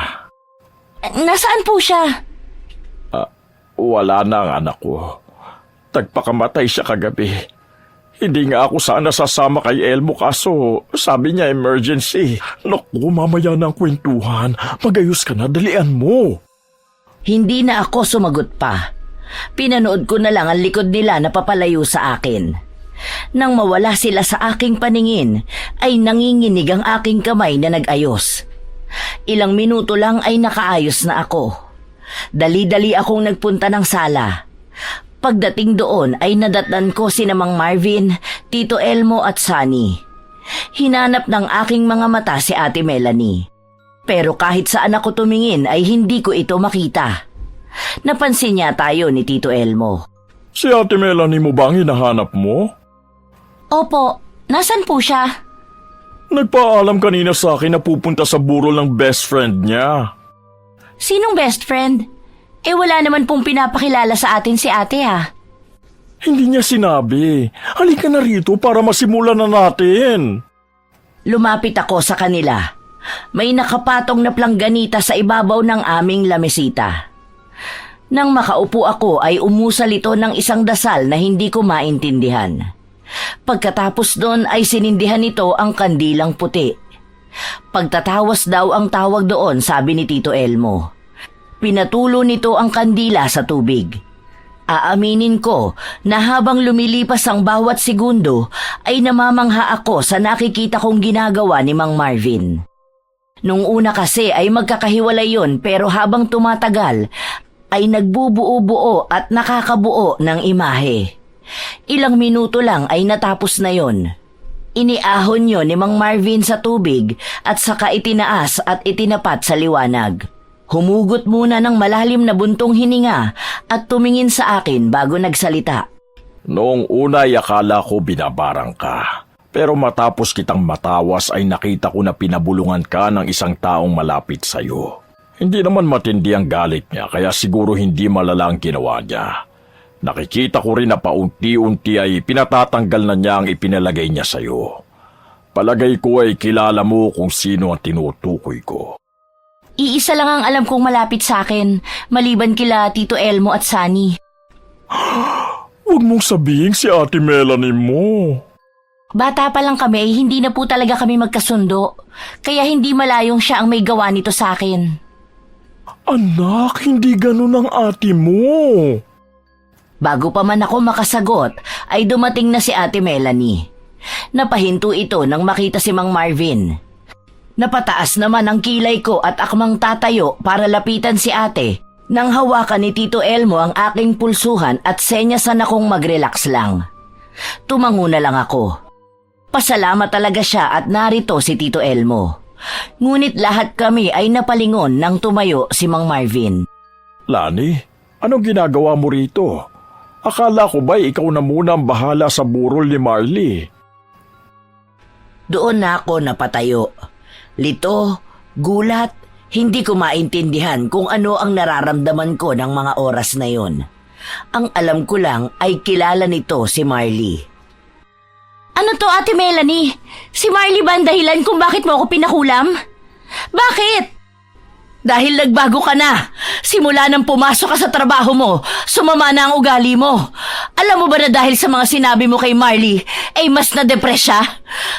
Nasaan po siya? Wala na ang anak ko. Tagpakamatay siya kagabi. Hindi nga ako sana sasama kay Elmo kaso sabi niya emergency. Naku, mamaya na ang kwentuhan. Magayos ka na, dalian mo. Hindi na ako sumagot pa. Pinanood ko na lang ang likod nila na papalayo sa akin. Nang mawala sila sa aking paningin, ay nanginginig ang aking kamay na nag-ayos. Ilang minuto lang ay nakaayos na ako. Dali-dali akong nagpunta ng sala. Pagdating doon ay nadatnan ko sina Mang Marvin, Tito Elmo at Sunny. Hinanap ng aking mga mata si Ate Melanie. Pero kahit saan ako tumingin ay hindi ko ito makita. Napansin niya tayo ni Tito Elmo. Si Ate Melanie mo bang hinahanap mo? Opo, nasan po siya? Nagpaalam kanina sa akin na pupunta sa burol ng best friend niya. Sinong best friend? Wala naman pong pinapakilala sa atin si ate ha. Hindi niya sinabi. Halika na rito para masimulan na natin. Lumapit ako sa kanila. May nakapatong na plangganita sa ibabaw ng aming lamesita. Nang makaupo ako ay umusal ito ng isang dasal na hindi ko maintindihan. Pagkatapos doon ay sinindihan nito ang kandilang puti. Pagtatawas daw ang tawag doon, sabi ni Tito Elmo. Pinatulo nito ang kandila sa tubig. Aaminin ko na habang lumilipas ang bawat segundo ay namamangha ako sa nakikita kong ginagawa ni Mang Marvin. Nung una kasi ay magkakahiwalay yun pero habang tumatagal ay nagbubuo-buo at nakakabuo ng imahe. Ilang minuto lang ay natapos na yon. Iniahon yon ni Mang Marvin sa tubig at saka itinaas at itinapat sa liwanag. Humugot muna ng malalim na buntong hininga at tumingin sa akin bago nagsalita. Noong una ay akala ko binabarang ka. Pero matapos kitang matawas ay nakita ko na pinabulungan ka ng isang taong malapit sa'yo. Hindi naman matindi ang galit niya kaya siguro hindi malala ang ginawa niya. Nakikita ko rin na paunti-unti ay pinatatanggal na niya ang ipinalagay niya sa'yo. Palagay ko ay kilala mo kung sino ang tinutukoy ko. Iisa lang ang alam kong malapit sa akin, maliban kila Tito Elmo at Sunny. Huwag mong sabihin si Ate Melanie mo. Bata pa lang kami, hindi na po talaga kami magkasundo. Kaya hindi malayong siya ang may gawa nito sa akin. Anak, hindi ganun ang ate mo. Bago pa man ako makasagot, ay dumating na si Ate Melanie. Napahinto ito nang makita si Mang Marvin. Napataas naman ang kilay ko at akmang tatayo para lapitan si ate. Nang hawakan ni Tito Elmo ang aking pulsuhan at senyasan akong mag-relax lang. Tumango na lang ako. Pasalamat talaga siya at narito si Tito Elmo. Ngunit lahat kami ay napalingon nang tumayo si Mang Marvin. Lani, anong ginagawa mo rito? Akala ko ba ikaw na muna ang bahala sa burol ni Marley? Doon na ako napatayo. Lito, gulat, hindi ko maintindihan kung ano ang nararamdaman ko ng mga oras na yon. Ang alam ko lang ay kilala nito si Marley. Ano to, Ate Melanie? Si Marley ba ang dahilan kung bakit mo ako pinakulam? Bakit? Dahil nagbago ka na. Simula nang pumasok ka sa trabaho mo, sumama na ang ugali mo. Alam mo ba na dahil sa mga sinabi mo kay Marley, ay mas na-depress siya?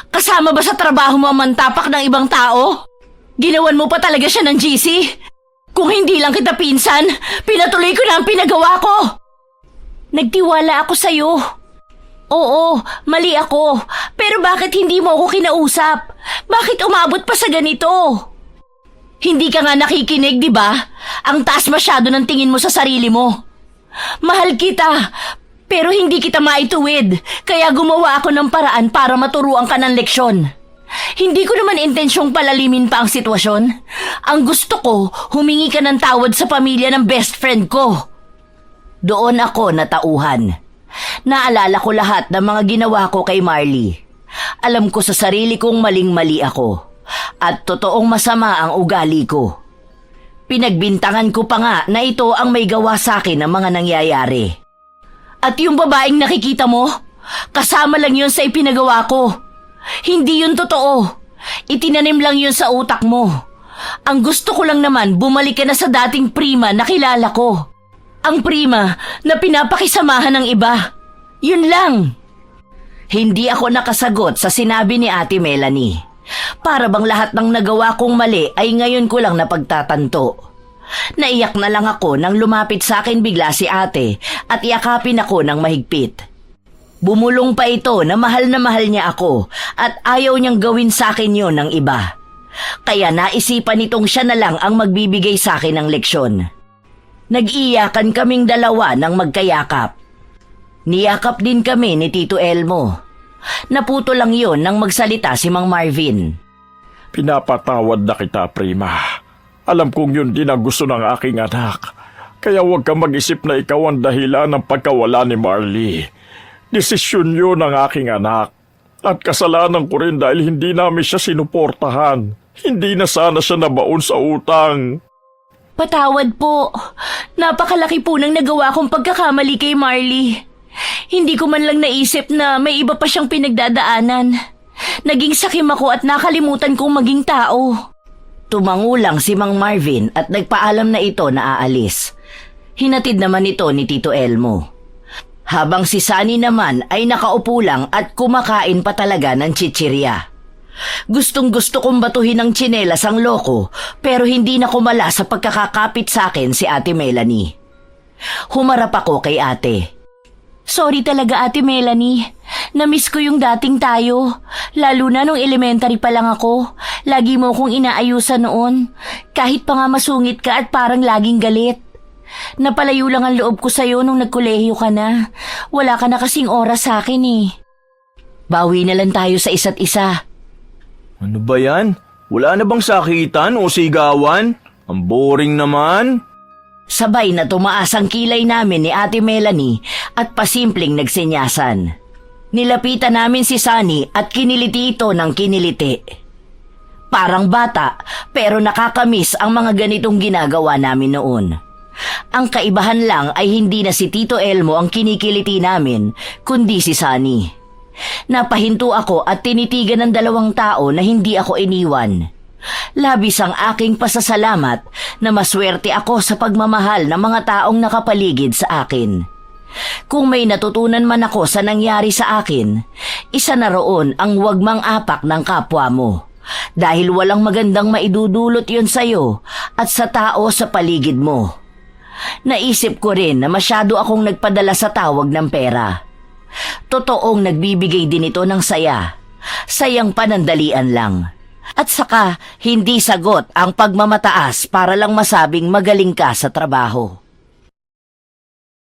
Kasama ba sa trabaho mo ang mantapak ng ibang tao? Ginawan mo pa talaga siya ng GC? Kung hindi lang kita pinsan, pinatuloy ko na ang pinagawa ko. Nagtiwala ako sa'yo. Oo, mali ako. Pero bakit hindi mo ako kinausap? Bakit umabot pa sa ganito? Hindi ka nga nakikinig, di ba? Ang taas masyado ng tingin mo sa sarili mo. Mahal kita, pero hindi kita maituwid. Kaya gumawa ako ng paraan para maturuan ka ng leksyon. Hindi ko naman intensyong palalimin pa ang sitwasyon. Ang gusto ko, humingi ka ng tawad sa pamilya ng best friend ko. Doon ako natauhan. Naalala ko lahat ng mga ginawa ko kay Marley. Alam ko sa sarili kong maling-mali ako. At totoong masama ang ugali ko. Pinagbintangan ko pa nga na ito ang may gawa sa akin ng mga nangyayari. At yung babaeng nakikita mo, kasama lang yun sa ipinagawa ko. Hindi yun totoo. Itinanim lang yun sa utak mo. Ang gusto ko lang naman, bumalik ka na sa dating prima na kilala ko. Ang prima na pinapakisamahan ng iba. Yun lang. Hindi ako nakasagot sa sinabi ni Ate Melanie. Para bang lahat ng nagawa kong mali ay ngayon ko lang napagtatanto. Naiyak na lang ako nang lumapit sa akin bigla si ate at yakapin ako ng mahigpit. Bumulong pa ito na mahal niya ako at ayaw niyang gawin sa akin yon ng iba. Kaya naisipan nitong siya na lang ang magbibigay sa akin ng leksyon. Nag-iyakan kaming dalawa ng magkayakap. Niyakap din kami ni Tito Elmo. Naputo lang yon nang magsalita si Mang Marvin. Pinapatawad na kita, Prima. Alam kong yun din ang gusto ng aking anak. Kaya huwag kang mag-isip na ikaw ang dahilan ng pagkawala ni Marley. Desisyon yun ng aking anak. At kasalanan ko rin dahil hindi namin siya sinuportahan. Hindi na sana siya nabaon sa utang. Patawad po. Napakalaki po ng nagawa kong pagkakamali kay Marley. Hindi ko man lang naisip na may iba pa siyang pinagdadaanan. Naging sakim ako at nakalimutan kong maging tao. Tumangulang si Mang Marvin at nagpaalam na ito na aalis. Hinatid naman ito ni Tito Elmo. Habang si Sunny naman ay nakaupo lang at kumakain pa talaga ng chichirya. Gustong-gusto kong batuhin ng tsinelas ang loko pero hindi na kumala sa pagkakakapit sa akin si Ate Melanie. Humarap ako kay ate. Sorry talaga, Ate Melanie. Namiss ko yung dating tayo. Lalo na nung elementary pa lang ako. Lagi mo kong inaayusan noon. Kahit pa nga masungit ka at parang laging galit. Napalayo lang ang loob ko sa'yo nung nagkolehiyo ka na. Wala ka na kasing oras sa akin eh. Bawi na lang tayo sa isa't isa. Ano ba yan? Wala na bang sakitan o sigawan? Ang boring naman. Sabay na tumaas ang kilay namin ni Ate Melanie at pasimpleng nagsenyasan. Nilapitan namin si Sunny at kiniliti ito ng kiniliti. Parang bata pero nakakamiss ang mga ganitong ginagawa namin noon. Ang kaibahan lang ay hindi na si Tito Elmo ang kinikiliti namin kundi si Sunny. Napahinto ako at tinitigan ng dalawang tao na hindi ako iniwan. Labis ang aking pasasalamat na maswerte ako sa pagmamahal ng mga taong nakapaligid sa akin. Kung may natutunan man ako sa nangyari sa akin, isa na roon ang huwag mang apak ng kapwa mo. Dahil walang magandang maidudulot yon sa'yo at sa tao sa paligid mo. Naisip ko rin na masyado akong nagpadala sa tawag ng pera. Totoong nagbibigay din ito ng saya. Sayang panandalian lang. At saka, hindi sagot ang pagmamataas para lang masabing magaling ka sa trabaho.